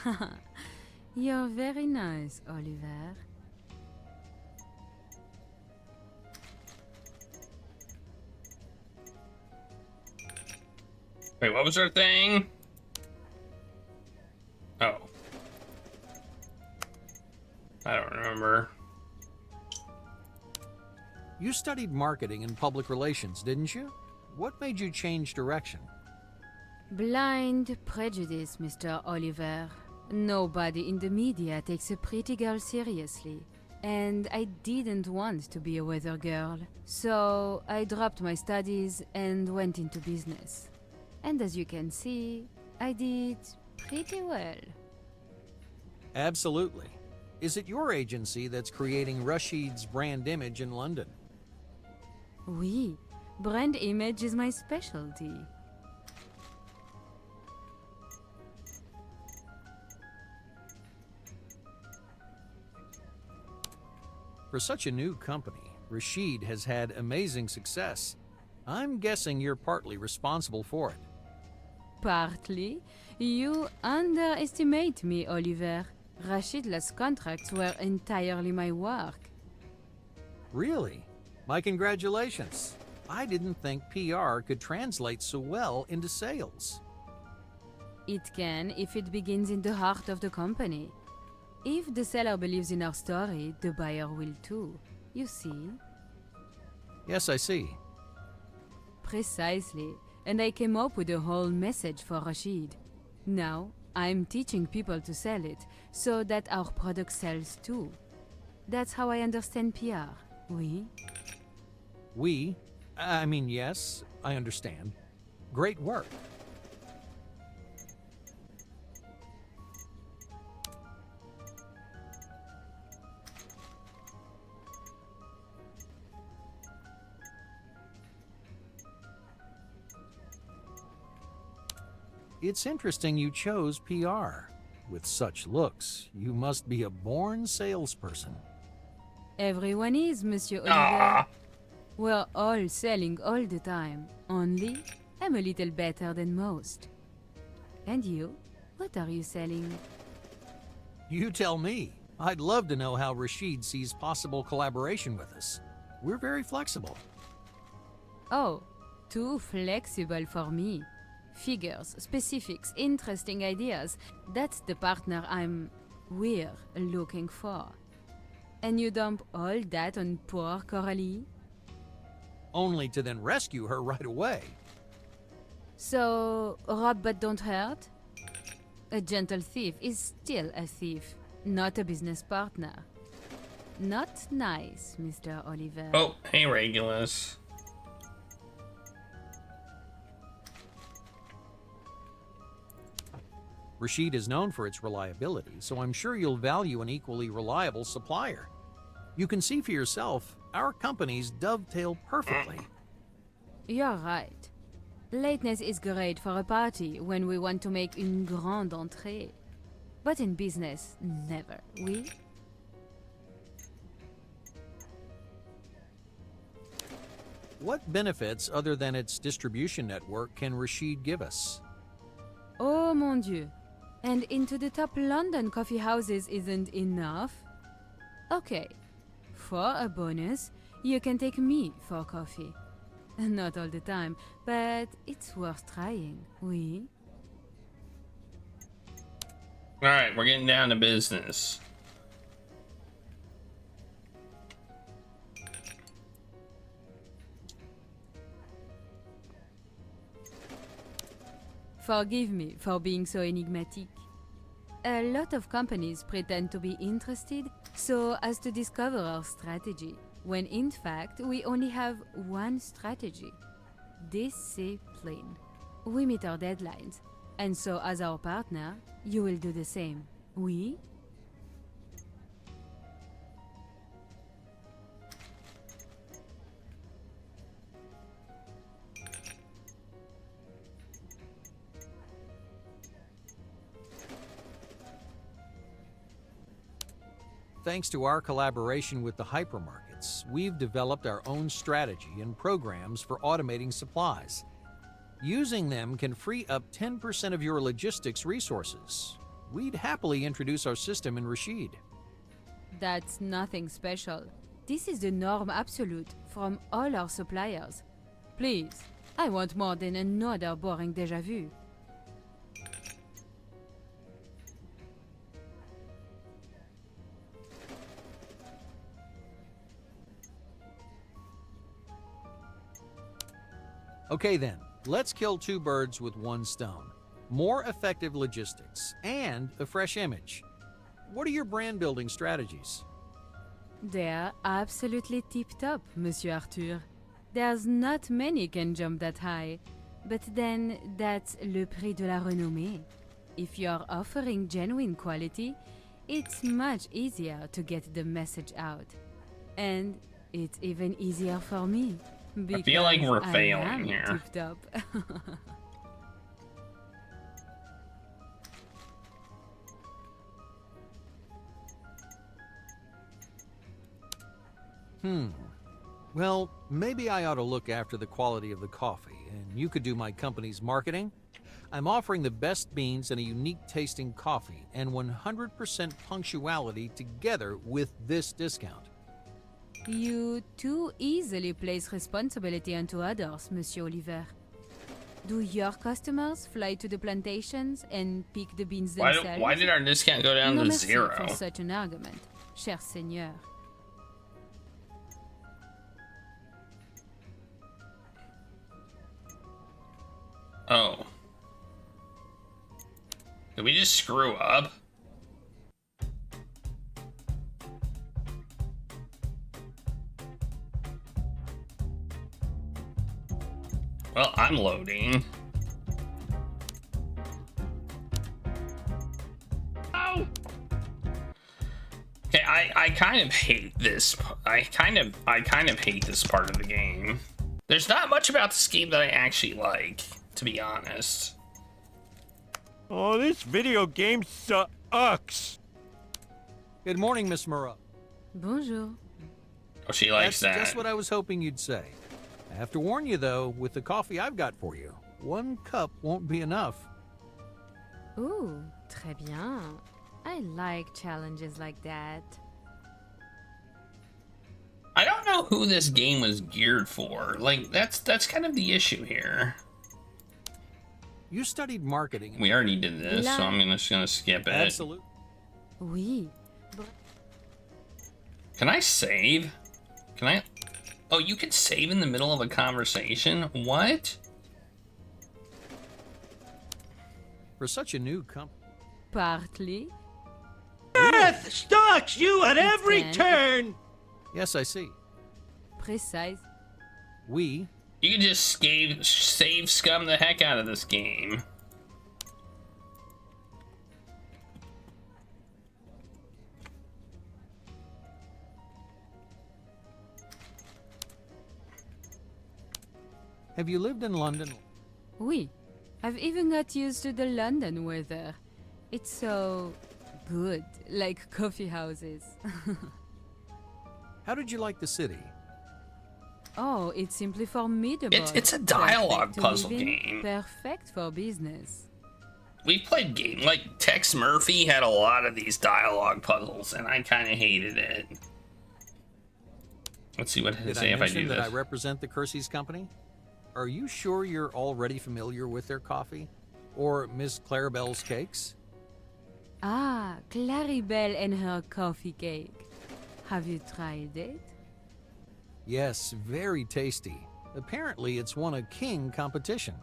in. You're very nice, Oliver. Wait, what was her thing? Oh. I don't remember. You studied marketing and public relations, didn't you? What made you change direction? Blind prejudice, Mr. Oliver. Nobody in the media takes a pretty girl seriously. And I didn't want to be a weather girl. So I dropped my studies and went into business. And as you can see, I did pretty well. Absolutely. Is it your agency that's creating Rashid's brand image in London? Oui, brand image is my specialty. For such a new company, Rashid has had amazing success. I'm guessing you're partly responsible for it. Partly, you underestimate me, Oliver. Rashid's contracts were entirely my work. Really? My congratulations. I didn't think PR could translate so well into sales. It can if it begins in the heart of the company. If the seller believes in our story, the buyer will too. You see? Yes, I see. Precisely. And I came up with a whole message for Rashid. Now, I'm teaching people to sell it, so that our product sells too. That's how I understand PR. Oui? Yes, I understand. Great work. It's interesting you chose PR. With such looks, you must be a born salesperson. Everyone is, Monsieur Oliver. Ah. We're all selling all the time. Only, I'm a little better than most. And you? What are you selling? You tell me. I'd love to know how Rashid sees possible collaboration with us. We're very flexible. Oh, too flexible for me. Figures, specifics, interesting ideas. That's the partner we're looking for. And you dump all that on poor Coralie? Only to then rescue her right away. So, rob but don't hurt? A gentle thief is still a thief, not a business partner. Not nice, Mr. Oliver. Oh, hey, Regulus. Rashid is known for its reliability, so I'm sure you'll value an equally reliable supplier. You can see for yourself, our companies dovetail perfectly. You're right. Lateness is great for a party when we want to make une grande entrée. But in business, never, oui? What benefits other than its distribution network can Rashid give us? Oh mon Dieu. And into the top London coffee houses isn't enough? Okay. For a bonus, you can take me for coffee. Not all the time, but it's worth trying, oui? Alright, we're getting down to business. Forgive me for being so enigmatic. A lot of companies pretend to be interested so as to discover our strategy, when in fact we only have one strategy: discipline. We meet our deadlines, and so as our partner, you will do the same. Oui? Thanks to our collaboration with the hypermarkets, we've developed our own strategy and programs for automating supplies. Using them can free up 10% of your logistics resources. We'd happily introduce our system in Rashid. That's nothing special. This is the norm absolute from all our suppliers. Please, I want more than another boring déjà vu. Okay then, let's kill two birds with one stone. More effective logistics and a fresh image. What are your brand building strategies? They're absolutely tip-top, Monsieur Arthur. There's not many can jump that high. But then, that's le prix de la renommée. If you're offering genuine quality, it's much easier to get the message out. And it's even easier for me. I feel like we're because I failing am here. tip-top. Well, maybe I ought to look after the quality of the coffee, and you could do my company's marketing. I'm offering the best beans and a unique tasting coffee and 100% punctuality together with this discount. You too easily place responsibility onto others, Monsieur Oliver. Do your customers fly to the plantations and pick the beans themselves? Why did our discount go down No to merci 0? for such an argument, cher seigneur. Oh. Did we just screw up? Well, I'm loading. Ow! Okay, I kind of hate this. I kind of hate this part of the game. There's not much about this game that I actually like, to be honest. Oh, this video game sucks. Good morning, Miss Murrah. Bonjour. Oh, she likes That's that. just what I was hoping you'd say. I have to warn you, though, with the coffee I've got for you, one cup won't be enough. Ooh, très bien. I like challenges like that. I don't know who this game was geared for. Like, that's kind of the issue here. You studied marketing. We already did this, so I'm just gonna skip it. Absolutely. Oui. Can I save? Can I? Oh, you can save in the middle of a conversation? What? For such a new company. Partly. Death stalks you at every Then- turn. Yes, I see. Precise. We, You can just save scum the heck out of this game. have you lived in London? Oui. I've even got used to the London weather. It's so good, like coffee houses. How did you like the city? Oh, it's simply formidable. It's a dialogue Perfect to puzzle live in, game. Perfect for business. We played games like Tex Murphy had a lot of these dialogue puzzles, and I kind of hated it. Let's see what it Did say I if I mention do that I this. represent the Kersey's company? Are you sure you're already familiar with their coffee? Or Miss Clarabelle's cakes? Ah, Claribel and her coffee cake. Have you tried it? Yes, very tasty. Apparently, it's won a King competition.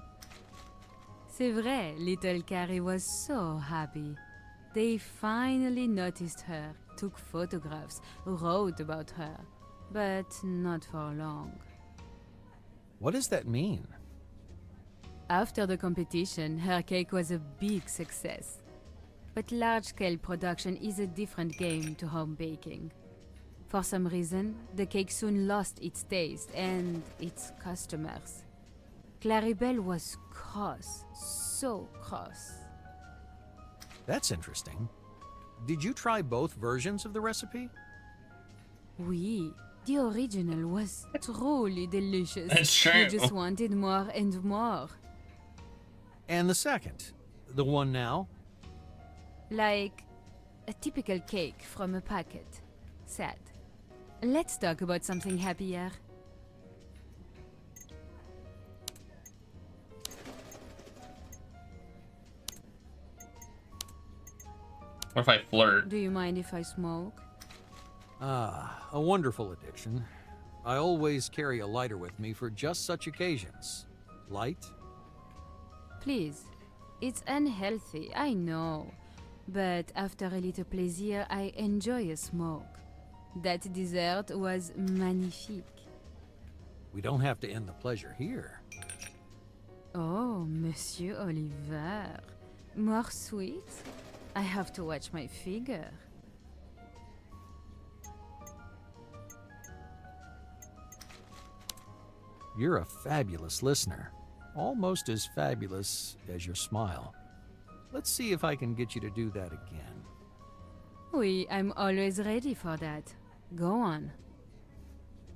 C'est vrai, little Carrie was so happy. They finally noticed her, took photographs, wrote about her. But not for long. What does that mean? After the competition, her cake was a big success. But large-scale production is a different game to home baking. For some reason, the cake soon lost its taste and its customers. Claribel was cross, so cross. That's interesting. Did you try both versions of the recipe? Oui, the original was truly delicious. That's true. You just wanted more and more. And the second? The one now? Like a typical cake from a packet. Sad. Let's talk about something happier. What if I flirt? Do you mind if I smoke? Ah, a wonderful addiction. I always carry a lighter with me for just such occasions. Light? Please. It's unhealthy, I know. But after a little pleasure, I enjoy a smoke. That dessert was magnifique. We don't have to end the pleasure here. Oh, Monsieur Oliver. More sweet? I have to watch my figure. You're a fabulous listener. Almost as fabulous as your smile. Let's see if I can get you to do that again. Oui, I'm always ready for that. Go on.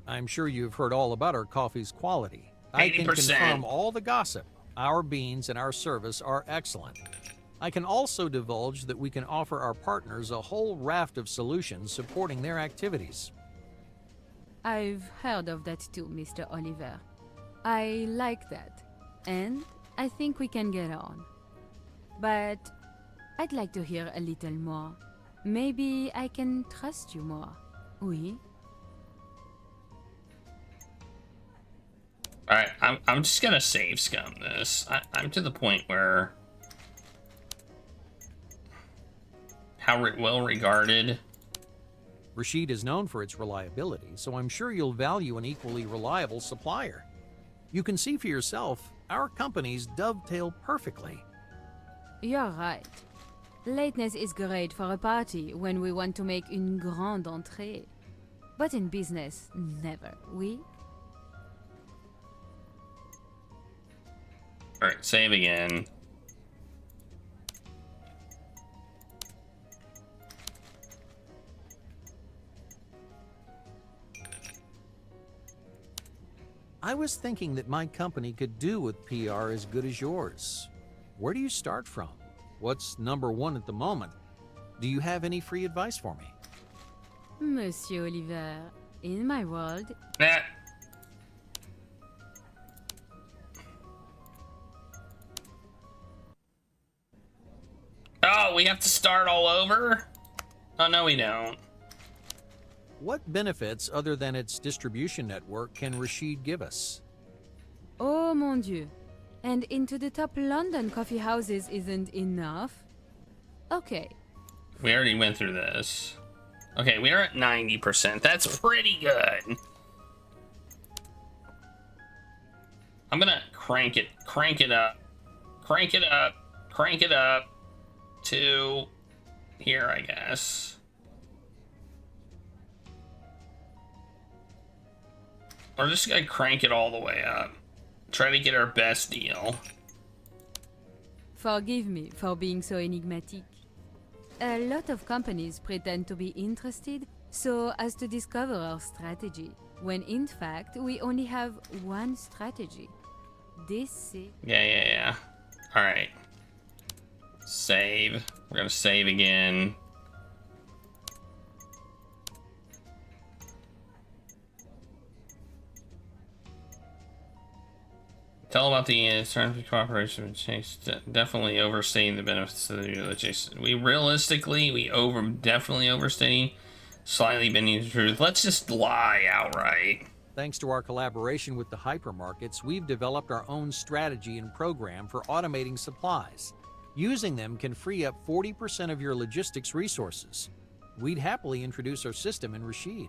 I'm sure you've heard all about our coffee's quality. I can 80%. confirm all the gossip. Our beans and our service are excellent. I can also divulge that we can offer our partners a whole raft of solutions supporting their activities. I've heard of that too, Mr. Oliver. I like that. And I think we can get on. But I'd like to hear a little more. Maybe I can trust you more. Oui? Alright, I'm just gonna save scum this. I'm to the point where how well regarded. Rashid is known for its reliability, so I'm sure you'll value an equally reliable supplier. You can see for yourself, our companies dovetail perfectly. You're right. Lateness is great for a party when we want to make une grande entrée. But in business, never, oui? Alright, save again. I was thinking that my company could do with PR as good as yours. Where do you start from? What's number one at the moment? Do you have any free advice for me? Monsieur Oliver, in my world, Nah. Oh, we have to start all over? Oh, no, we don't. What benefits other than its distribution network can Rashid give us? oh mon Dieu. And into the top London coffee houses isn't enough? Okay, We already went through this. Okay, we are at 90%. That's pretty good. I'm gonna crank it up, crank it up to here, I guess. We're just gonna crank it all the way up. Try to get our best deal. forgive me for being so enigmatic. A lot of companies pretend to be interested so as to discover our strategy, when in fact we only have one strategy. This is... Yeah. Alright. Save. We're gonna save again. Tell about the terms of cooperation with Chase. Definitely overstating the benefits of the Chase. Definitely overstating, slightly bending the truth. Let's just lie outright. Thanks to our collaboration with the hypermarkets, we've developed our own strategy and program for automating supplies. Using them can free up 40% of your logistics resources. We'd happily introduce our system in Rashid.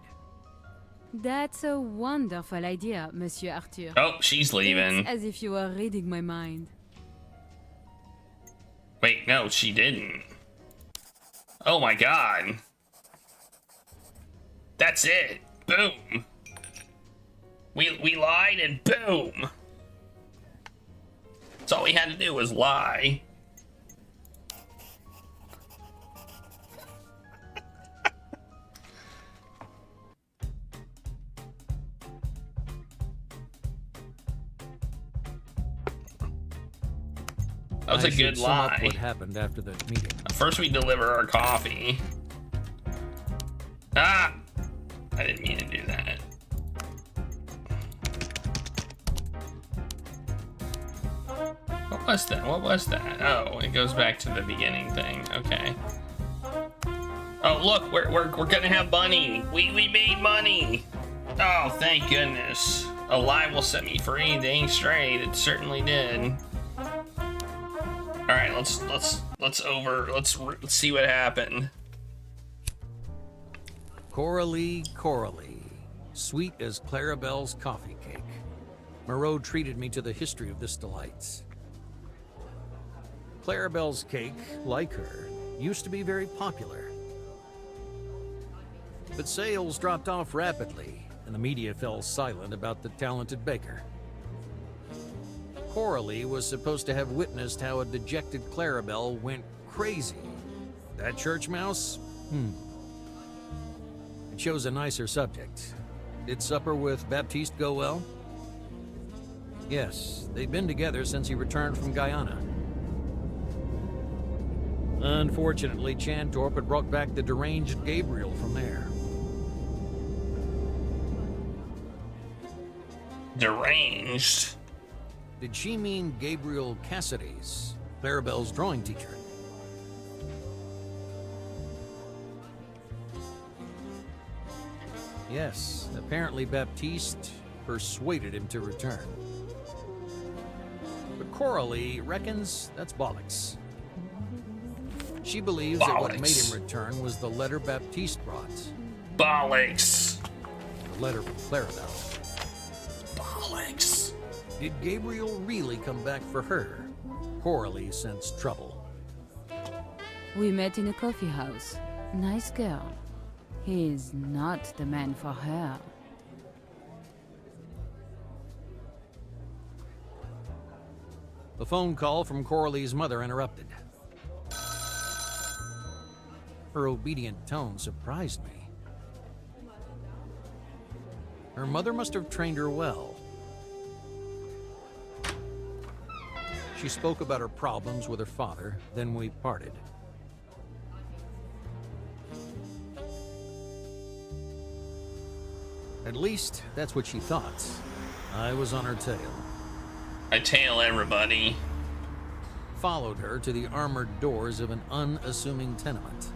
That's a wonderful idea, Monsieur Arthur. Oh, she's leaving. It's as if you were reading my mind. Wait, no, she didn't. Oh my god. That's it. Boom. We lied and boom. That's all we had to do was lie. That was a good sum up lie. what happened after the meeting. First we deliver our coffee. Ah! I didn't mean to do that. What was that? What was that? Oh, it goes back to the beginning thing. Okay. Oh, look, we're gonna have money. We made money. Oh, thank goodness. A lie will set me free. Dang straight, it certainly did. All right, let's see what happened. Coralie, sweet as Clarabelle's coffee cake. Moreau treated me to the history of this delight. Clarabelle's cake, like her, used to be very popular. But sales dropped off rapidly, and the media fell silent about the talented baker. Coralie was supposed to have witnessed how a dejected Clarabelle went crazy. That church mouse? It chose a nicer subject. Did supper with Baptiste go well? Yes, they'd been together since he returned from Guyana. Unfortunately, Chantorp had brought back the deranged Gabriel from there. Deranged? Did she mean Gabriel Cassidy's, Clarabelle's drawing teacher? Yes, apparently Baptiste persuaded him to return. But Coralie reckons that's bollocks. She believes that what made him return was the letter Baptiste brought. Bollocks. The letter from Clarabelle. Bollocks. Did Gabriel really come back for her? Coralie sensed trouble. We met in a coffee house. Nice girl. He's not the man for her. The phone call from Coralie's mother interrupted. Her obedient tone surprised me. Her mother must have trained her well. She spoke about her problems with her father, then we parted. At least, that's what she thought. I was on her tail. I tail everybody. Followed her to the armored doors of an unassuming tenement.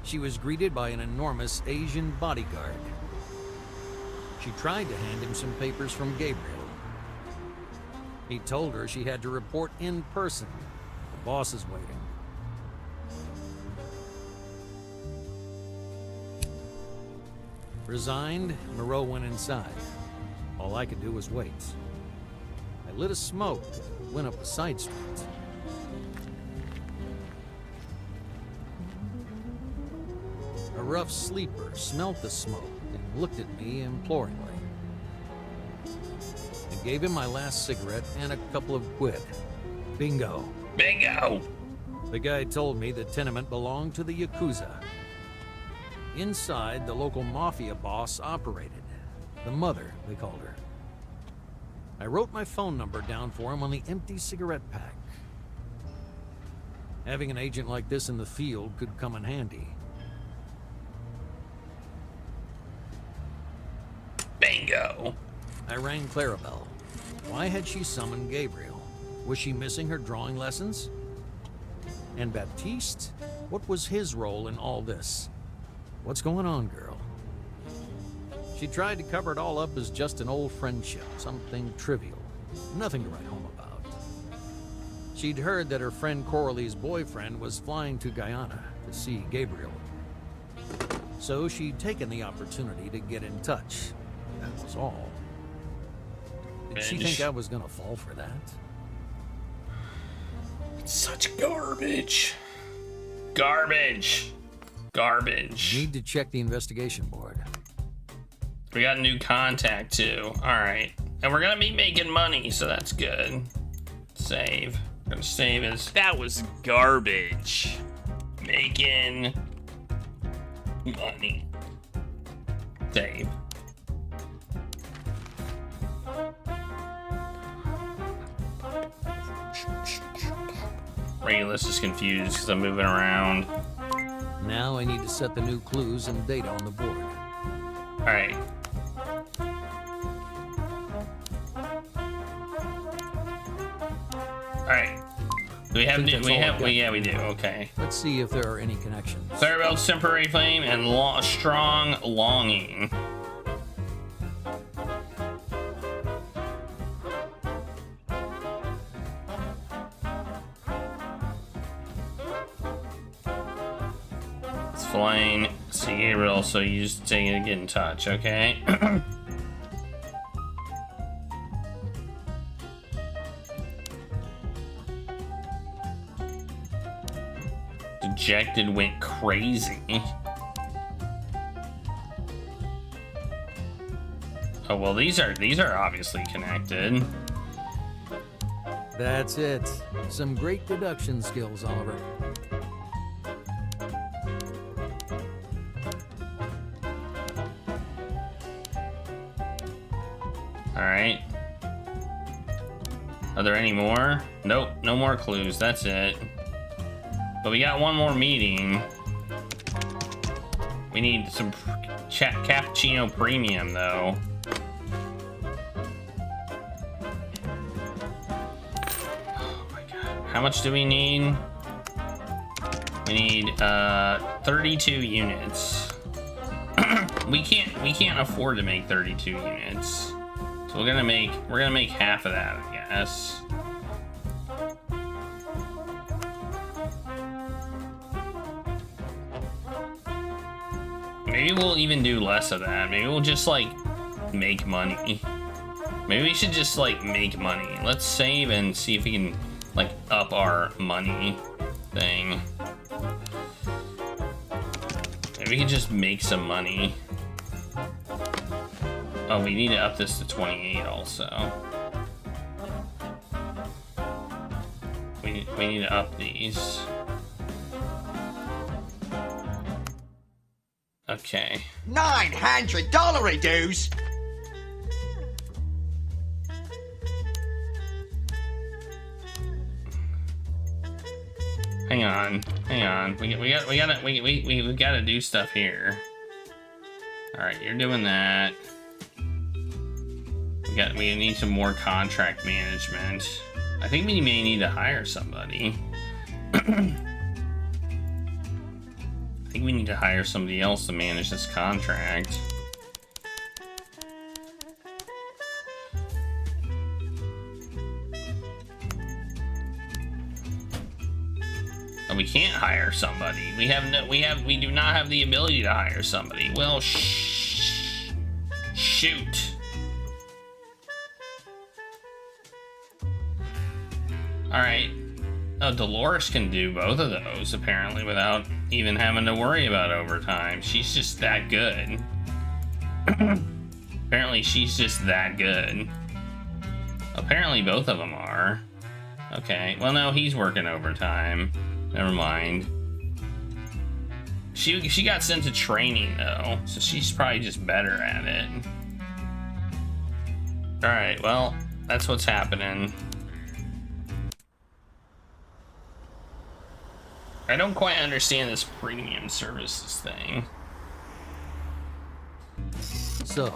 She was greeted by an enormous Asian bodyguard. She tried to hand him some papers from Gabriel. He told her she had to report in person. The boss is waiting. Resigned, Moreau went inside. All I could do was wait. I lit a smoke and went up a side street. A rough sleeper smelt the smoke and looked at me imploringly. I gave him my last cigarette and a couple of quid. Bingo. Bingo! The guy told me the tenement belonged to the Yakuza. Inside, the local mafia boss operated. The mother, they called her. I wrote my phone number down for him on the empty cigarette pack. Having an agent like this in the field could come in handy. Bingo! I rang Clarabelle. Why had she summoned Gabriel? Was she missing her drawing lessons? And Baptiste? What was his role in all this? What's going on, girl? She tried to cover it all up as just an old friendship, something trivial, nothing to write home about. She'd heard that her friend Coralie's boyfriend was flying to Guyana to see Gabriel. So she'd taken the opportunity to get in touch. That was all. Did she think I was gonna fall for that? Such garbage. Garbage. Garbage. Need to check the investigation board. We got a new contact too. Alright. And we're gonna be making money, so that's good. Save. We're gonna save as That was garbage. making money. Save. Regulus is confused because I'm moving around. Now I need to set the new clues and data on the board. Alright. Alright. Do we have Think new, that's we all have I've got. yeah, we do. Okay. Let's see if there are any connections. Clarabelle's temporary flame and strong longing. It's flying. See Gabriel, so you just take it to get in touch, okay? Dejected went crazy. Oh well, these are obviously connected. That's it. Some great deduction skills, Oliver. All right. Are there any more? Nope, no more clues. That's it. But we got one more meeting. We need some cappuccino premium, though. Oh my god. How much do we need? We need 32 units. we can't afford to make 32 units. So we're gonna make half of that, I guess. Maybe we'll even do less of that. Maybe we'll just like make money. Maybe we should just like make money. Let's save and see if we can like up our money thing. Maybe we can just make some money. Oh, we need to up this to 28 also. We need to up these. Okay. $900 dues. Hang on. We gotta do stuff here. All right, you're doing that. We need some more contract management. I think we may need to hire somebody. I think we need to hire somebody else to manage this contract. And we can't hire somebody. We do not have the ability to hire somebody. Well, shoot. All right. Oh, Dolores can do both of those, apparently, without even having to worry about overtime. She's just that good. Apparently, she's just that good. Apparently, both of them are. Okay. Well, no, he's working overtime. Never mind. She got sent to training, though, so she's probably just better at it. Alright, well, that's what's happening. I don't quite understand this premium services thing. So,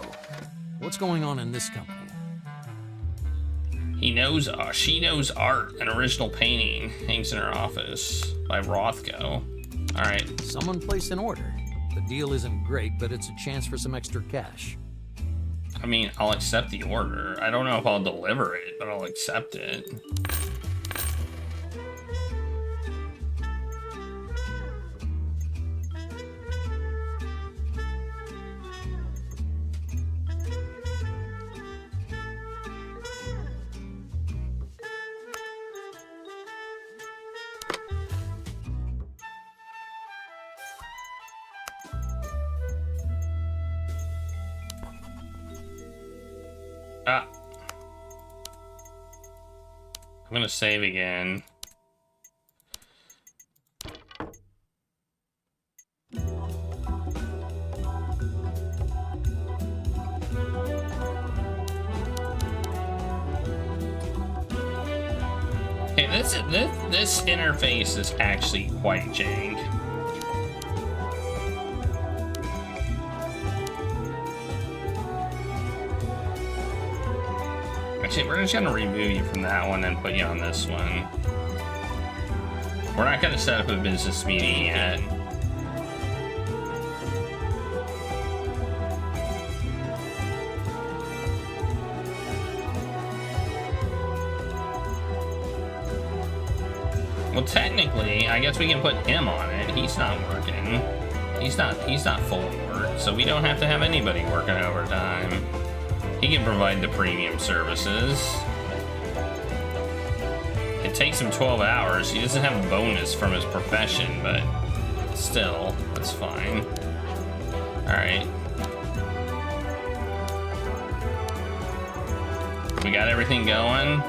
what's going on in this company? She knows art. An original painting hangs in her office by Rothko. All right. Someone placed an order. The deal isn't great, but it's a chance for some extra cash. I mean, I'll accept the order. I don't know if I'll deliver it, but I'll accept it. Ah. I'm gonna save again. Okay, this interface is actually quite jank. Actually, we're just gonna remove you from that one and put you on this one. We're not gonna set up a business meeting yet. Well, technically, I guess we can put him on it. He's not working. He's not full of work, so we don't have to have anybody working overtime. He can provide the premium services. It takes him 12 hours. He doesn't have a bonus from his profession, but still, that's fine. Alright. We got everything going.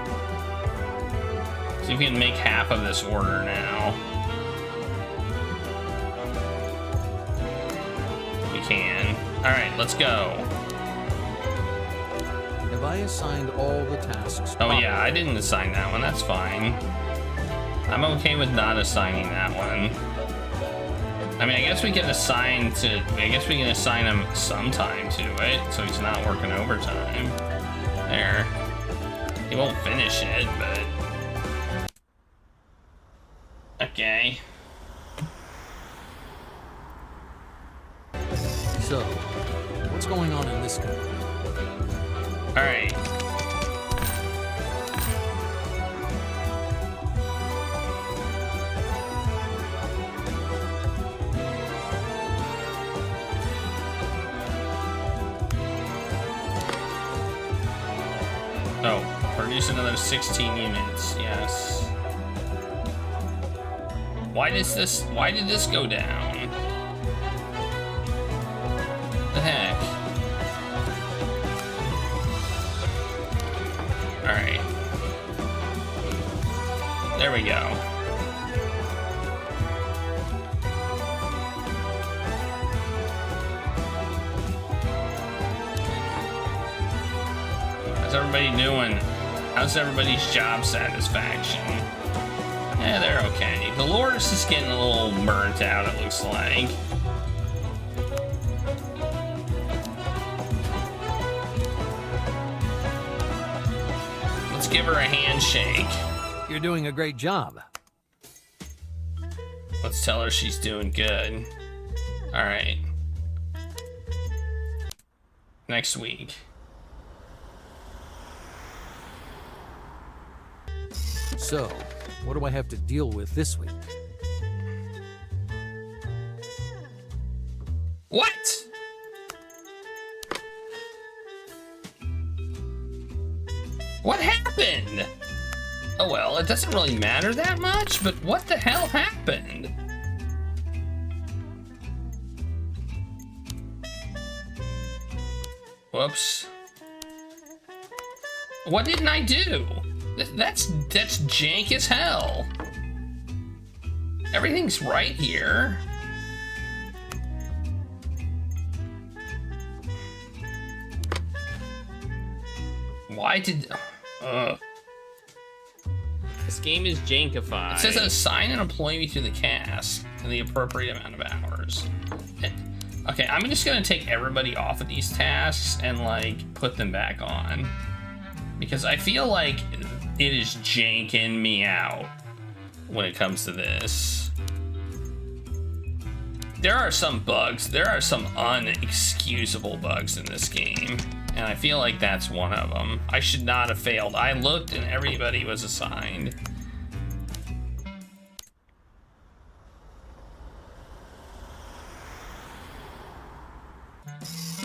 See if we can make half of this order now. We can. Alright, let's go. Have I assigned all the tasks? Oh yeah, I didn't assign that one, that's fine. I'm okay with not assigning that one. I mean, I guess we can assign him some time to it, so he's not working overtime. There. He won't finish it, but... Okay. So, what's going on in this company? Alright. Oh, produce another 16 units, yes. Why did this go down? The heck? Alright. There we go. How's everybody doing? How's everybody's job satisfaction? Yeah, they're okay. Dolores is getting a little burnt out, it looks like. Let's give her a handshake. You're doing a great job. Let's tell her she's doing good. All right. Next week. So, what do I have to deal with this week? What? What happened? Oh well, it doesn't really matter that much, but what the hell happened? Whoops. What didn't I do? That's jank as hell. Everything's right here. Why did... This game is jankified. It says assign an employee to the cast in the appropriate amount of hours. Okay, I'm just gonna take everybody off of these tasks and like put them back on. Because I feel like it is janking me out when it comes to this. There are some bugs. There are some unexcusable bugs in this game. And I feel like that's one of them. I should not have failed. I looked and everybody was assigned.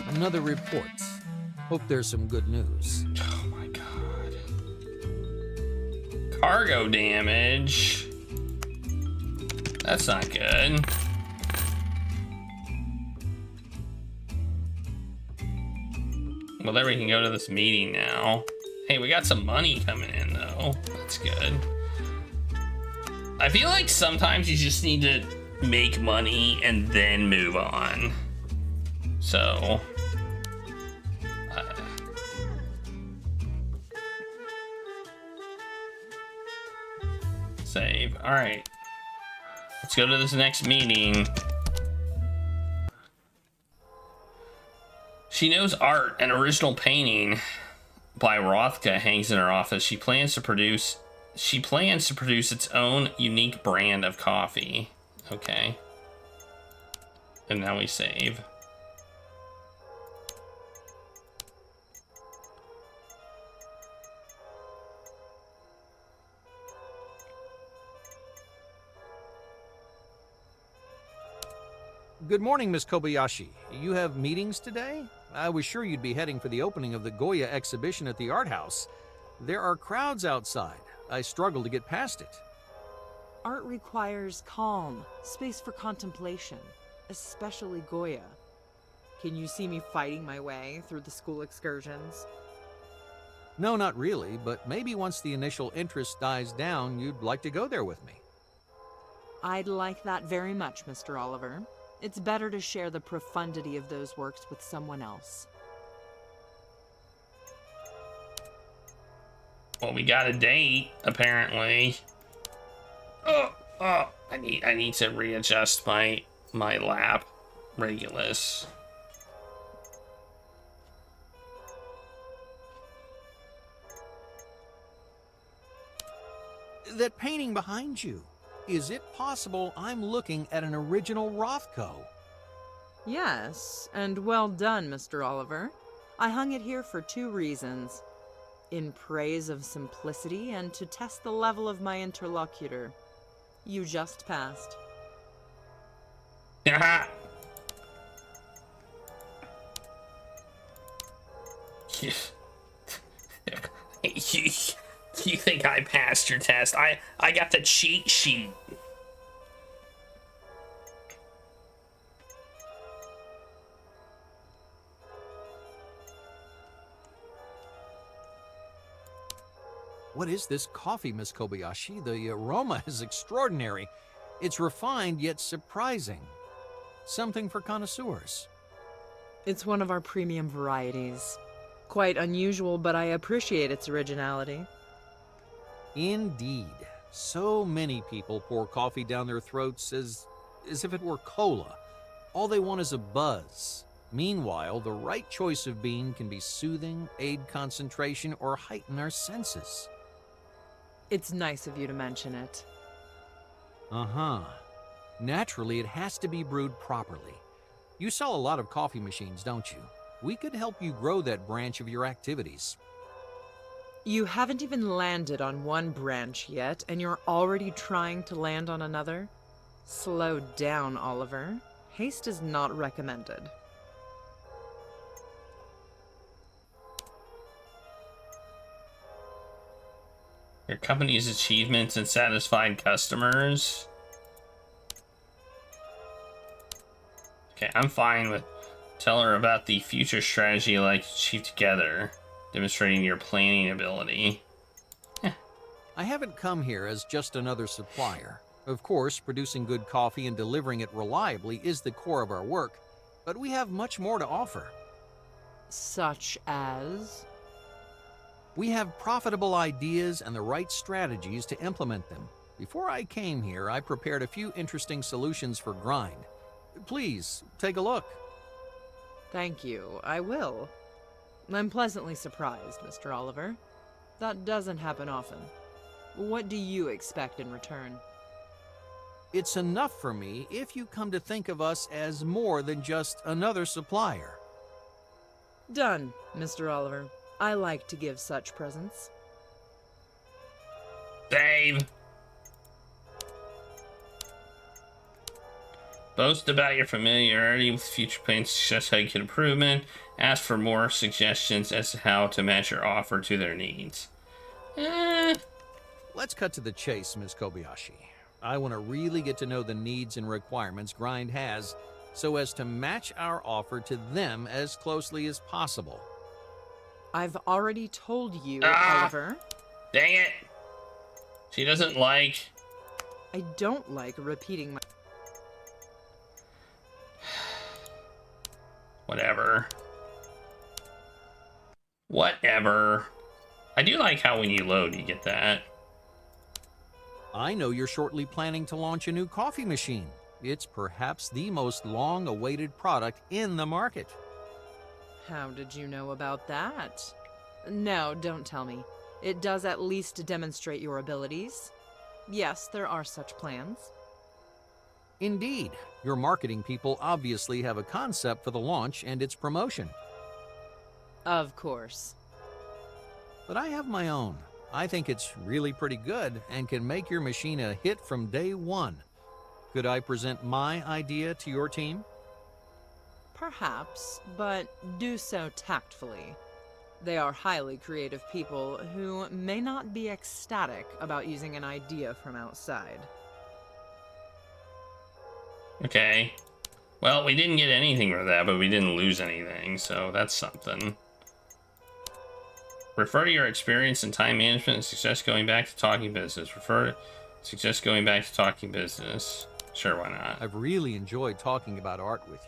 Another report. Hope there's some good news. Oh my god. Cargo damage. That's not good. Well, there we can go to this meeting now. Hey, we got some money coming in, though. That's good. I feel like sometimes you just need to make money and then move on. So... save. Alright. Let's go to this next meeting. She knows art. An original painting by Rothka hangs in her office. She plans to produce its own unique brand of coffee. Okay. And now we save. Good morning, Miss Kobayashi. You have meetings today? I was sure you'd be heading for the opening of the Goya exhibition at the art house. There are crowds outside. I struggle to get past it. Art requires calm, space for contemplation, especially Goya. Can you see me fighting my way through the school excursions? No, not really, but maybe once the initial interest dies down, you'd like to go there with me. I'd like that very much, Mr. Oliver. It's better to share the profundity of those works with someone else. Well, we got a date, apparently. Oh, I need to readjust my lap Regulus. That painting behind you. Is it possible I'm looking at an original Rothko? Yes, and well done, Mr. Oliver. I hung it here for 2 reasons. In praise of simplicity and to test the level of my interlocutor. You just passed. Haha. You think I passed your test? I got the cheat sheet. What is this coffee, Miss Kobayashi? The aroma is extraordinary. It's refined yet surprising. Something for connoisseurs. It's one of our premium varieties. Quite unusual, but I appreciate its originality. Indeed. So many people pour coffee down their throats as if it were cola. All they want is a buzz. Meanwhile, the right choice of bean can be soothing, aid concentration, or heighten our senses. It's nice of you to mention it. Uh-huh. Naturally, it has to be brewed properly. You sell a lot of coffee machines, don't you? We could help you grow that branch of your activities. You haven't even landed on one branch yet, and you're already trying to land on another? Slow down, Oliver. Haste is not recommended. Your company's achievements and satisfied customers. Okay, I'm fine with... Tell her about the future strategy you'd like to achieve together, demonstrating your planning ability. I haven't come here as just another supplier. Of course, producing good coffee and delivering it reliably is the core of our work, but we have much more to offer. Such as? We have profitable ideas and the right strategies to implement them. Before I came here, I prepared a few interesting solutions for grind. Please, take a look. Thank you, I will. I'm pleasantly surprised, Mr. Oliver. That doesn't happen often. What do you expect in return? It's enough for me if you come to think of us as more than just another supplier. Done, Mr. Oliver. I like to give such presents. Save. Boast about your familiarity with future plans, suggest how you can improvement. Ask for more suggestions as to how to match your offer to their needs. Let's cut to the chase, Ms. Kobayashi. I want to really get to know the needs and requirements Grind has so as to match our offer to them as closely as possible. I've already told you, Oliver. Dang it. She doesn't like... I don't like repeating my... Whatever. Whatever. I do like how when you load, you get that. I know you're shortly planning to launch a new coffee machine. It's perhaps the most long-awaited product in the market. How did you know about that? No, don't tell me. It does at least demonstrate your abilities. Yes, there are such plans. Indeed, your marketing people obviously have a concept for the launch and its promotion. Of course. But I have my own. I think it's really pretty good and can make your machine a hit from day one. Could I present my idea to your team? Perhaps, but do so tactfully. They are highly creative people who may not be ecstatic about using an idea from outside. Okay. Well, we didn't get anything for that, but we didn't lose anything, so that's something. Refer to your experience in time management and success going back to talking business. Success going back to talking business. Sure, why not? I've really enjoyed talking about art with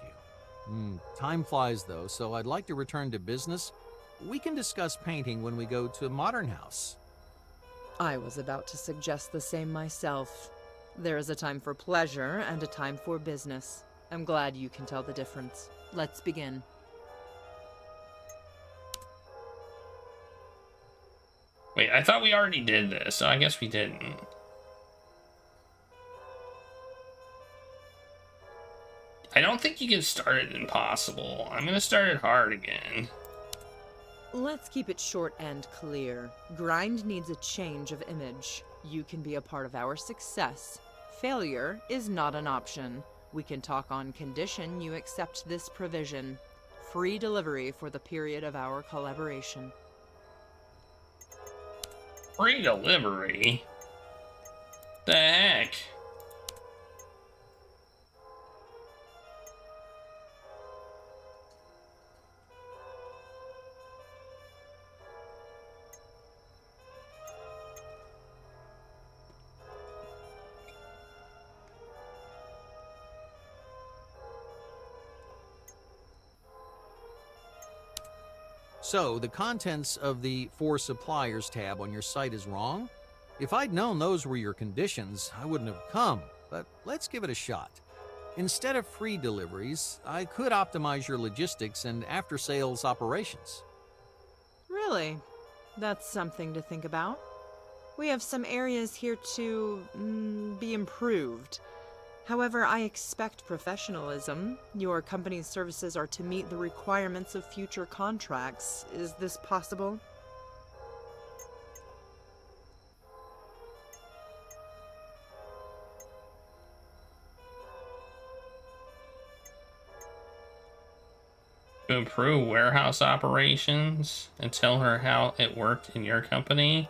you. Time flies, though, so I'd like to return to business. We can discuss painting when we go to Modern House. I was about to suggest the same myself. There is a time for pleasure and a time for business. I'm glad you can tell the difference. Let's begin. Wait, I thought we already did this, so I guess we didn't. I don't think you can start it impossible. I'm gonna start it hard again. Let's keep it short and clear. Grind needs a change of image. You can be a part of our success. Failure is not an option. We can talk on condition you accept this provision. Free delivery for the period of our collaboration. Free delivery? The heck? So, the contents of the For Suppliers tab on your site is wrong? If I'd known those were your conditions, I wouldn't have come, but let's give it a shot. Instead of free deliveries, I could optimize your logistics and after-sales operations. Really? That's something to think about. We have some areas here to be improved. However, I expect professionalism. Your company's services are to meet the requirements of future contracts. Is this possible? To improve warehouse operations and tell her how it worked in your company.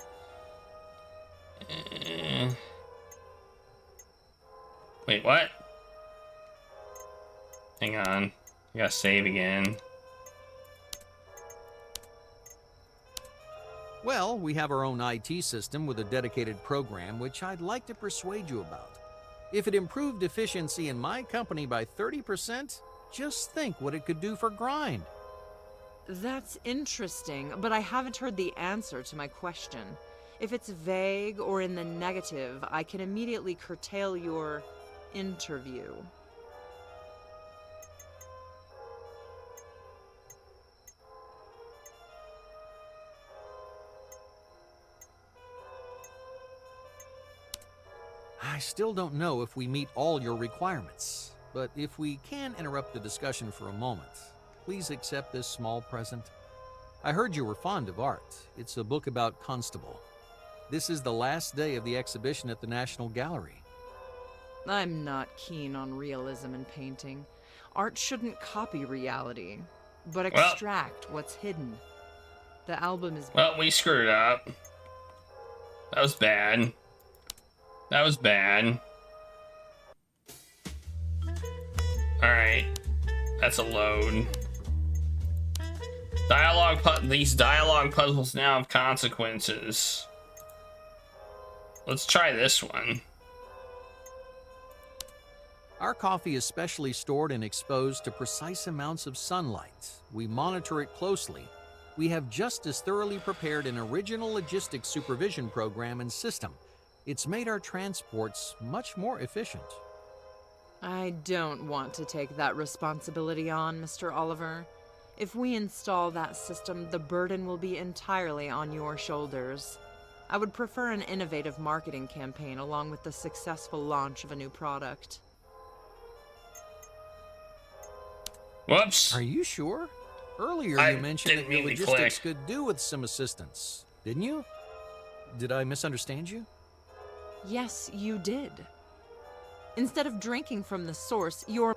Wait, what? Hang on. I gotta save again. Well, we have our own IT system with a dedicated program, which I'd like to persuade you about. If it improved efficiency in my company by 30%, just think what it could do for Grind. That's interesting, but I haven't heard the answer to my question. If it's vague or in the negative, I can immediately curtail your interview. I still don't know if we meet all your requirements, but if we can interrupt the discussion for a moment, please accept this small present. I heard you were fond of art. It's a book about Constable. This is the last day of the exhibition at the National Gallery. I'm not keen on realism in painting. Art shouldn't copy reality, but extract what's hidden. The album is... Well, we screwed up. That was bad. That was bad. Alright. That's a load. These dialogue puzzles now have consequences. Let's try this one. Our coffee is specially stored and exposed to precise amounts of sunlight. We monitor it closely. We have just as thoroughly prepared an original logistics supervision program and system. It's made our transports much more efficient. I don't want to take that responsibility on, Mr. Oliver. If we install that system, the burden will be entirely on your shoulders. I would prefer an innovative marketing campaign along with the successful launch of a new product. Whoops. Are you sure? Earlier you mentioned that your logistics could do with some assistance, didn't you? Did I misunderstand you? Yes, you did. Instead of drinking from the source, you're...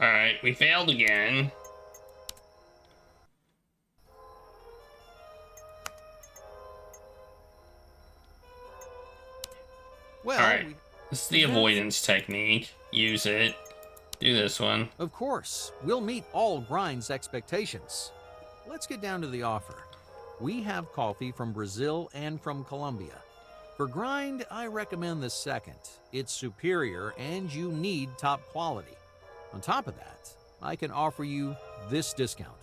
Alright, we failed again. Well, alright. This is the avoidance technique. Use it. Do this one. Of course. We'll meet all Grind's expectations. Let's get down to the offer. We have coffee from Brazil and from Colombia. For Grind, I recommend the second. It's superior and you need top quality. On top of that, I can offer you this discount.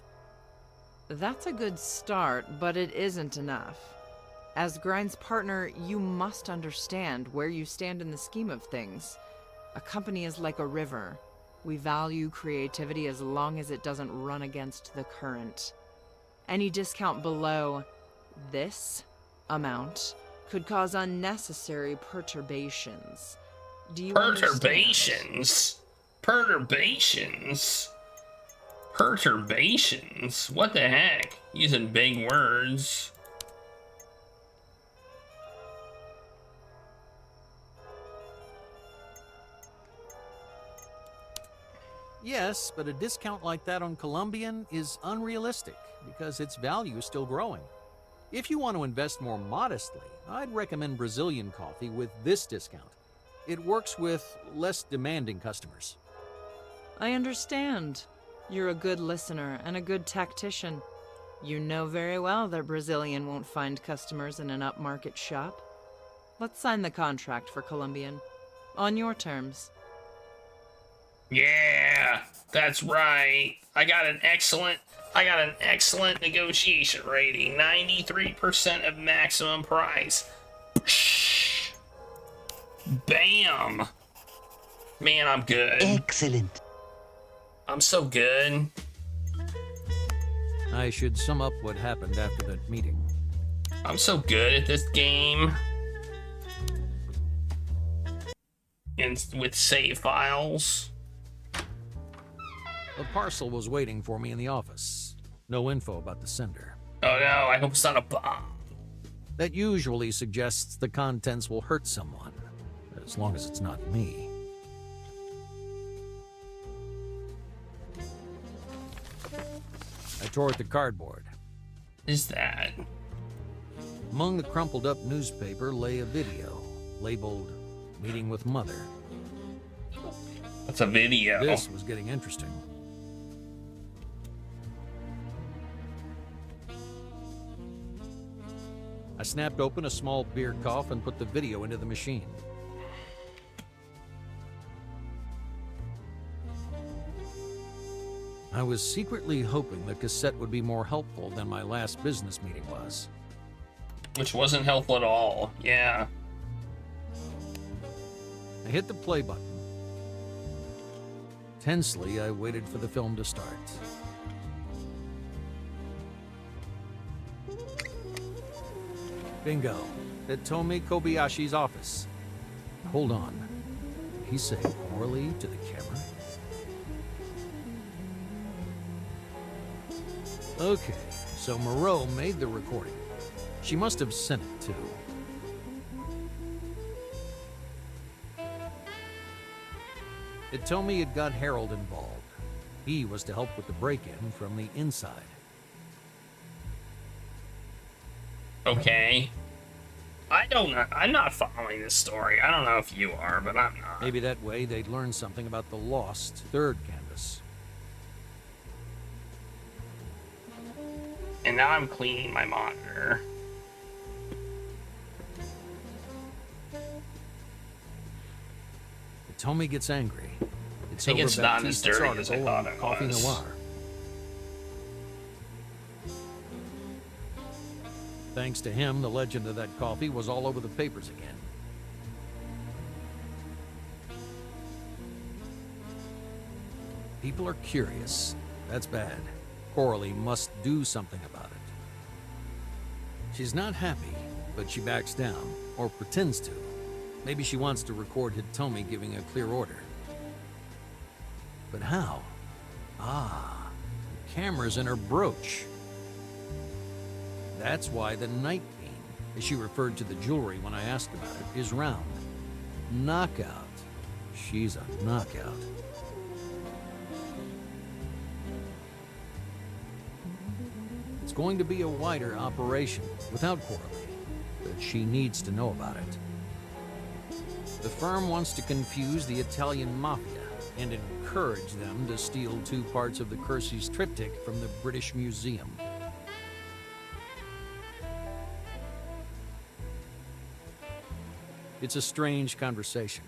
That's a good start, but it isn't enough. As Grind's partner, you must understand where you stand in the scheme of things. A company is like a river. We value creativity as long as it doesn't run against the current. Any discount below this amount could cause unnecessary perturbations. Do you Perturbations? Perturbations? Perturbations? What the heck? Using big words. Yes, but a discount like that on Colombian is unrealistic because its value is still growing. If you want to invest more modestly, I'd recommend Brazilian coffee with this discount. It works with less demanding customers. I understand. You're a good listener and a good tactician. You know very well that Brazilian won't find customers in an upmarket shop. Let's sign the contract for Colombian. On your terms. Yeah, that's right. I got an excellent negotiation rating. 93% of maximum price. Bam. Man, I'm good. Excellent. I'm so good. I should sum up what happened after that meeting. I'm so good at this game. And with save files. A parcel was waiting for me in the office. No info about the sender. Oh no, I hope it's not a bomb. That usually suggests the contents will hurt someone, as long as it's not me. I tore at the cardboard. Is that? Among the crumpled up newspaper lay a video, labeled Meeting with Mother. That's a video. This was getting interesting. I snapped open a small beer cough and put the video into the machine. I was secretly hoping the cassette would be more helpful than my last business meeting was. Which wasn't helpful at all. Yeah. I hit the play button. Tensely, I waited for the film to start. Bingo. at Tomi Kobayashi's office. Hold on. Did he say orally to the camera? Okay, so Moreau made the recording. She must have sent it too. Hitomi had got Harold involved. He was to help with the break-in from the inside. Okay. I'm not following this story. I don't know if you are, but I'm not. Maybe that way they'd learn something about the lost third canvas. And now I'm cleaning my monitor. Hitomi gets angry. I think it's not as Baptiste's dirty as I article on thought it Coffee was. Noir. Thanks to him, the legend of that coffee was all over the papers again. People are curious. That's bad. Coralie must do something about it. She's not happy, but she backs down, or pretends to. Maybe she wants to record Hitomi giving a clear order. But how? Ah, the camera's in her brooch. That's why the night beam, as she referred to the jewelry when I asked about it, is round. Knockout. She's a knockout. It's going to be a wider operation without Coralie, but she needs to know about it. The firm wants to confuse the Italian mafia and encourage them to steal 2 parts of the Kersey's triptych from the British Museum. It's a strange conversation.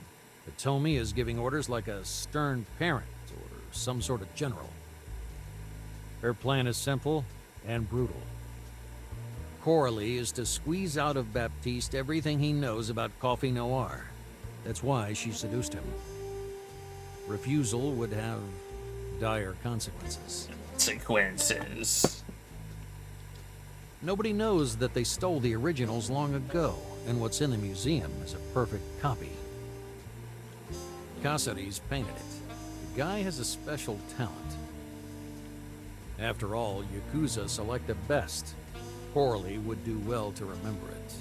Hitomi is giving orders like a stern parent or some sort of general. Her plan is simple and brutal. Coralie is to squeeze out of Baptiste everything he knows about Coffee Noir. That's why she seduced him. Refusal would have dire consequences. Consequences. Nobody knows that they stole the originals long ago, and what's in the museum is a perfect copy. Casares painted it. The guy has a special talent. After all, Yakuza select the best. Coralie would do well to remember it.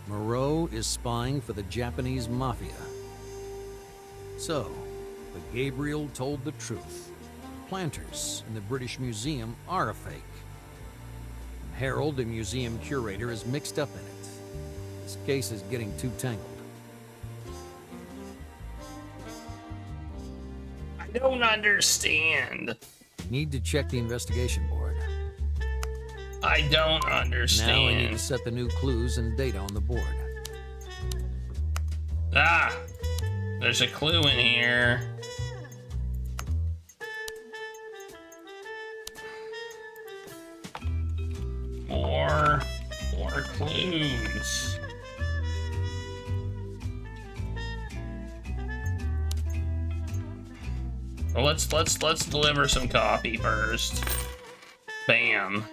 Moreau is spying for the Japanese mafia. So, but Gabriel told the truth. Planters in the British Museum are a fake. Harold, the museum curator, is mixed up in it. This case is getting too tangled. I don't understand. Need to check the investigation board. I don't understand. Now I need to set the new clues and data on the board. Ah! There's a clue in here. More clues. Well, let's deliver some coffee first. Bam.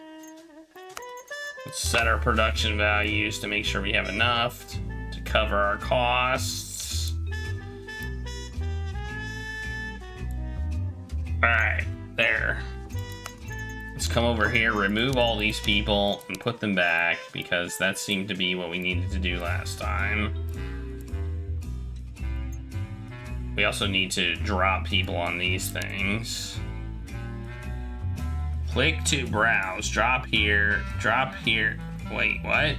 Let's set our production values to make sure we have enough to cover our costs. All right, there. Let's come over here, remove all these people, and put them back, because that seemed to be what we needed to do last time. We also need to drop people on these things. Click to browse. Drop here. Drop here. Wait, what?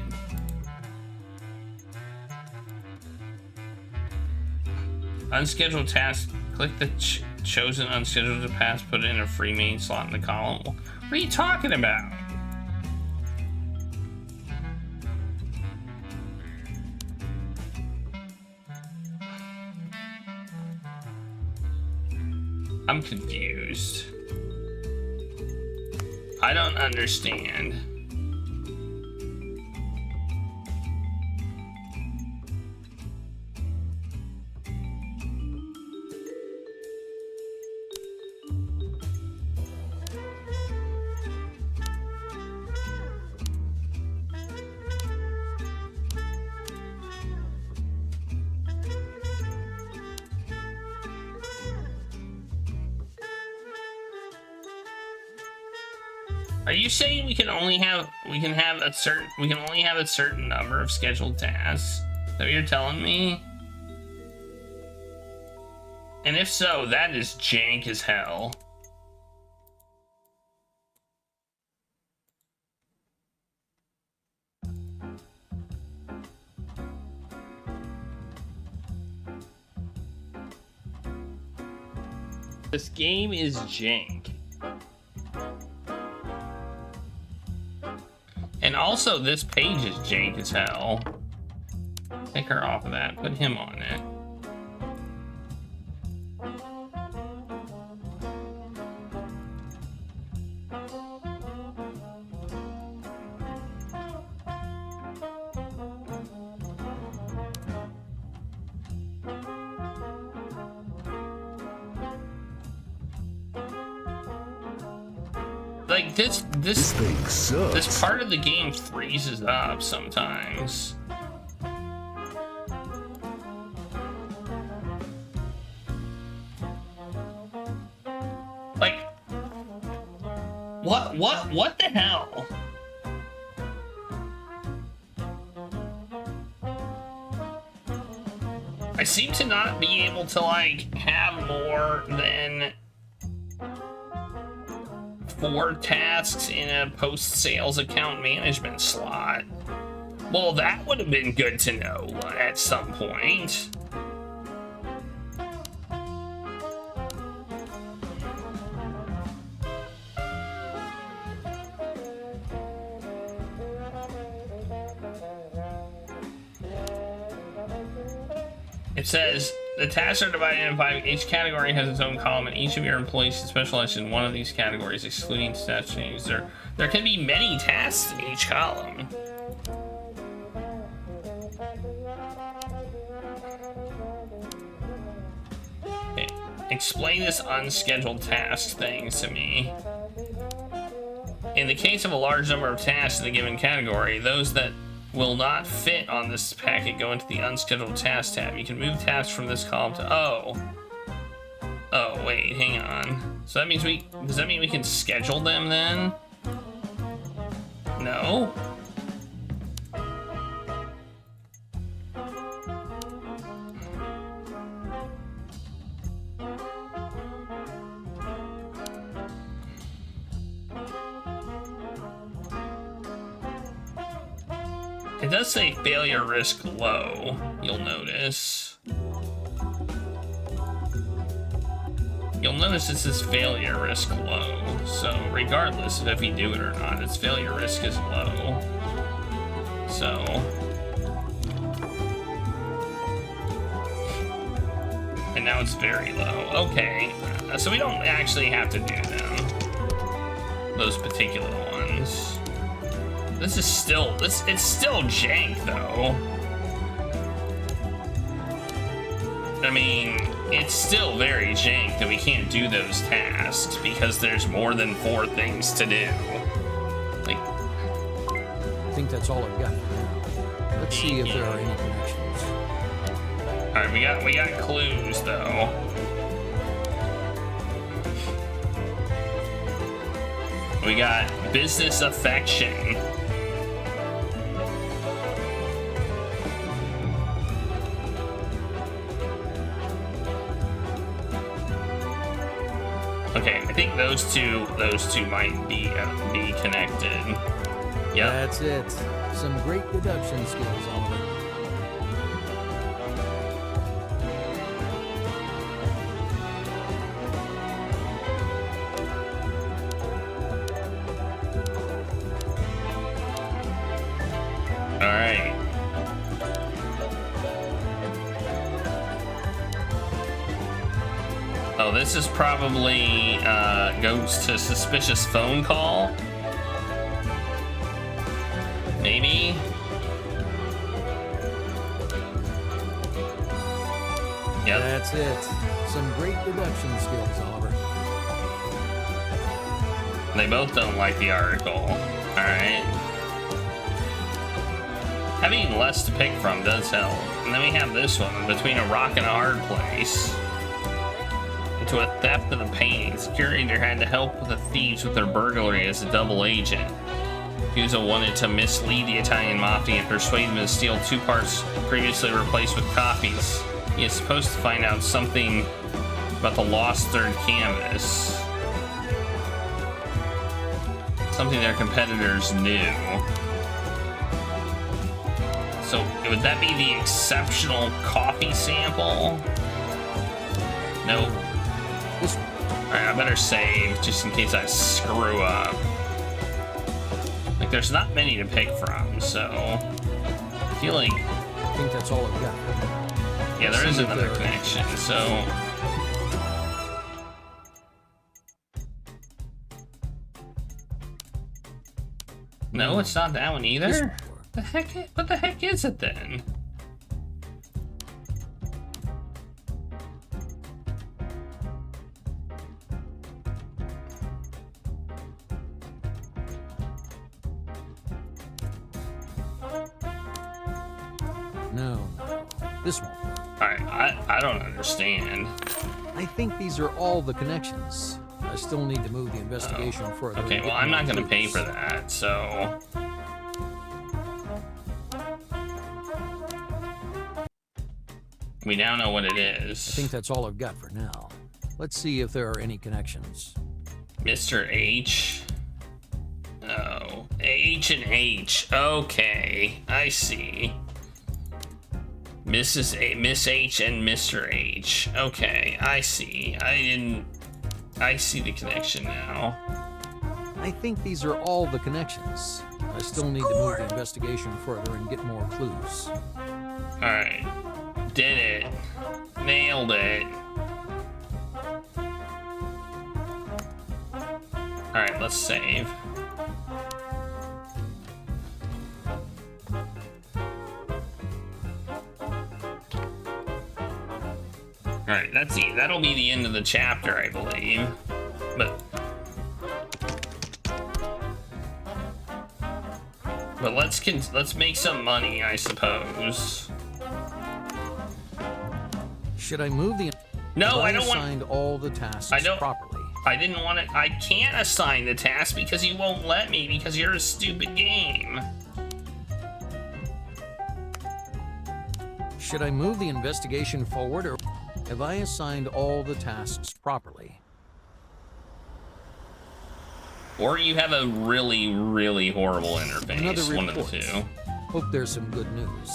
Unscheduled task. Click the chosen unscheduled task. Put it in a free main slot in the column. What are you talking about? I'm confused. I don't understand. Are you saying we can only have a certain number of scheduled tasks? Is that what you're telling me? And if so, that is jank as hell. This game is jank. And also, this page is jank as hell. Take her off of that. Put him on it. Like this thing sucks. This part of the game freezes up sometimes. Like what the hell? I seem to not be able to like have more than 4 tasks in a post-sales account management slot. Well, that would have been good to know at some point. It says, the tasks are divided into 5. Each category has its own column, and each of your employees should specialize in one of these categories, excluding stat changes. There can be many tasks in each column. Okay. Explain this unscheduled task thing to me. In the case of a large number of tasks in a given category, those that will not fit on this packet go into the unscheduled task tab. You can move tasks from this column to oh wait, hang on. So that means does that mean we can schedule them then? No. It does say failure risk low, you'll notice. You'll notice it says failure risk low. So regardless of if you do it or not, its failure risk is low. So. And now it's very low. Okay, so we don't actually have to do them. Those particular ones. This is still, it's still jank though. I mean, it's still very jank that we can't do those tasks because there's more than 4 things to do. Like, I think that's all I've got for now. Let's see if there are any connections. Alright, we got clues though. We got business affection. Okay, I think those two might be connected. Yep. That's it. Some great deduction skills, Oliver. All right. Oh, this is probably goes to suspicious phone call. Maybe. Yep. That's it. Some great deduction skills, Oliver. They both don't like the article. All right. Having less to pick from does help. And then we have this one, between a rock and a hard place. to a theft of the paintings. The curator had to help the thieves with their burglary as a double agent. Guzzo wanted to mislead the Italian mafia and persuade them to steal 2 parts previously replaced with copies. He is supposed to find out something about the lost third canvas. Something their competitors knew. So, would that be the exceptional coffee sample? Nope. Alright, I better save just in case I screw up. Like, there's not many to pick from, so I feel like... I think that's all I've got. Yeah, there is another connection, so... No, it's not that one either? What the heck is it then? No. This one. I don't understand. I think these are all the connections. I still need to move the investigation further. Okay, well, I'm not gonna pay for that, so... We now know what it is. I think that's all I've got for now. Let's see if there are any connections. Mr. H. Oh, H and H. Okay, I see. Miss H and Mr. H. Okay, I see. I see the connection now. I think these are all the connections. I still need to move the investigation further and get more clues. Alright. Did it. Nailed it. Alright, let's save. Alright, that'll be the end of the chapter, I believe. But let's make some money, I suppose. Should I move the... No, I don't assigned all the tasks properly. I didn't want to... I can't assign the task because you won't let me because you're a stupid game. Should I move the investigation forward, or have I assigned all the tasks properly? Or you have a really, really horrible interface. Another one of the report. two. Hope there's some good news.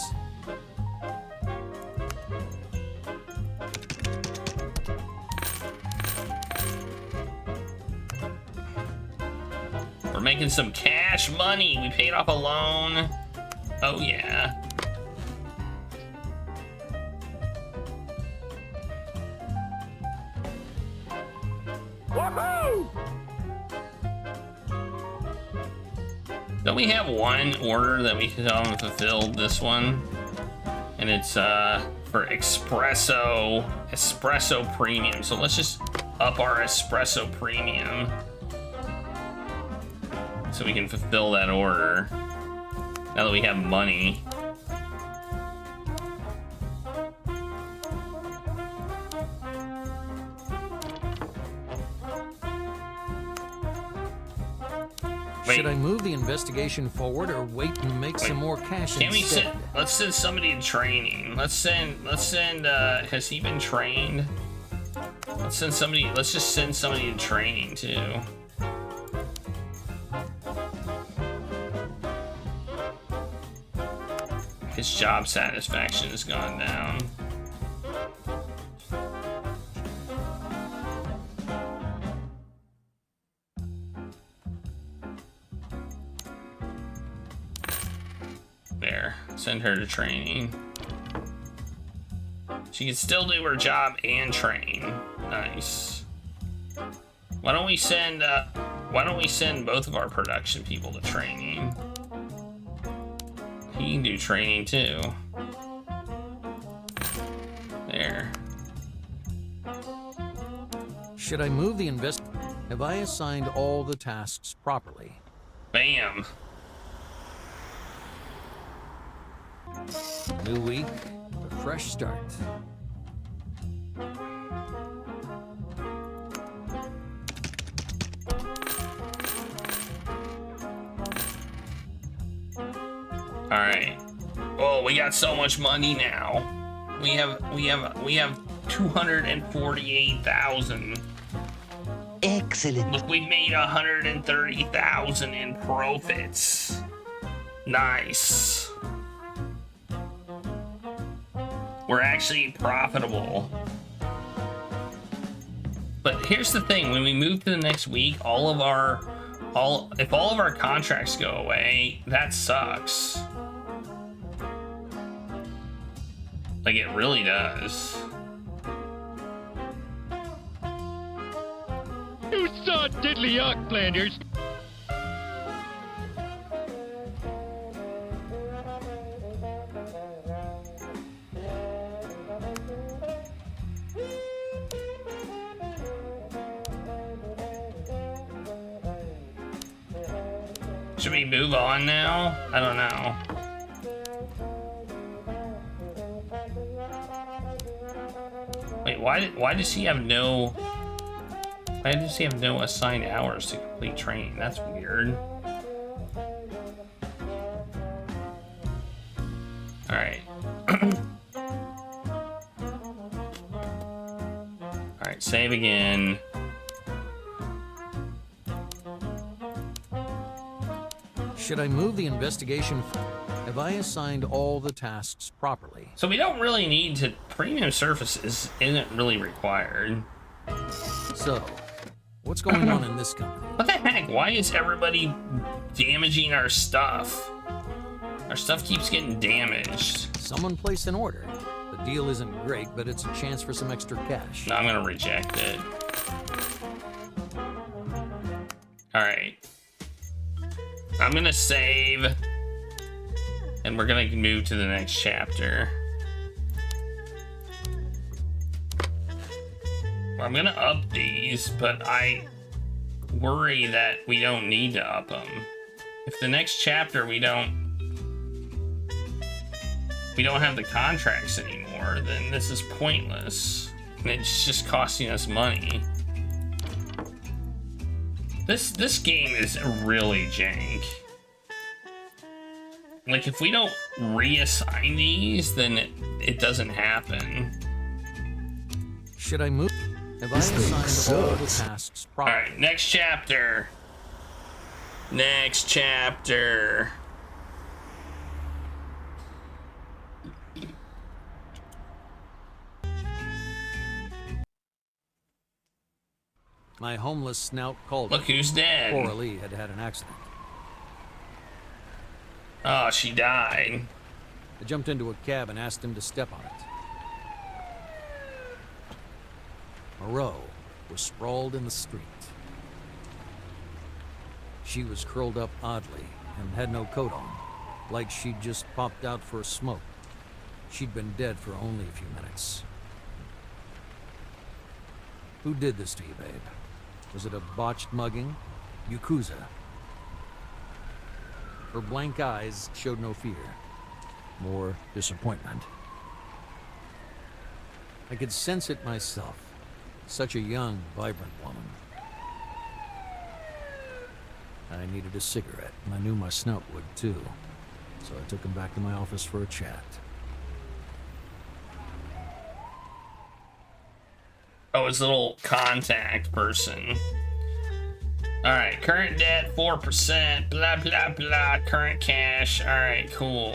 We're making some cash money. We paid off a loan. Oh, yeah. Woohoo! Don't we have one order that we haven't fulfilled this one? And it's for espresso premium. So let's just up our espresso premium so we can fulfill that order now that we have money. Should I move the investigation forward or wait and make some more cash Can we instead? send? Let's send somebody to training. Let's send. Has he been trained? Let's send somebody. Let's just send somebody to training too. His job satisfaction has gone down. There, send her to training. She can still do her job and train. Nice. Why don't we send both of our production people to training? He can do training too. There. Should I move the Have I assigned all the tasks properly? Bam. New week, a fresh start. All right. Oh, we got so much money now. We have 248,000. Excellent. Look, we made 130,000 in profits. Nice. We're actually profitable. But here's the thing, when we move to the next week, if all of our contracts go away, that sucks. Like, it really does. You saw diddly-yuck, Flanders. Should we move on now? I don't know. Wait, why does he have no... Why does he have no assigned hours to complete training? That's weird. Alright. Alright, save again. Should I move the investigation? Have I assigned all the tasks properly? So we don't really need to... Premium services isn't really required. So, what's going on in this company? What the heck? Why is everybody damaging our stuff? Our stuff keeps getting damaged. Someone place an order. The deal isn't great, but it's a chance for some extra cash. No, I'm gonna reject it. Alright. I'm gonna save. And we're gonna move to the next chapter. I'm gonna up these, but I worry that we don't need to up them. If the next chapter we don't have the contracts anymore, then this is pointless. And it's just costing us money. This game is really jank. Like, if we don't reassign these, then it doesn't happen. Should I move? Have I assigned all the tasks properly? Alright, next chapter. Next chapter. My homeless snout called. Look who's dead. Cora Lee had had an accident. Oh, she died. I jumped into a cab and asked him to step on it. Moreau was sprawled in the street. She was curled up oddly and had no coat on, like she'd just popped out for a smoke. She'd been dead for only a few minutes. Who did this to you, babe? Was it a botched mugging? Yakuza? Her blank eyes showed no fear, more disappointment. I could sense it myself. Such a young, vibrant woman. I needed a cigarette, and I knew my snout would too. So I took him back to my office for a chat. Oh, his little contact person. Alright, current debt 4%, blah blah blah, current cash. Alright, cool.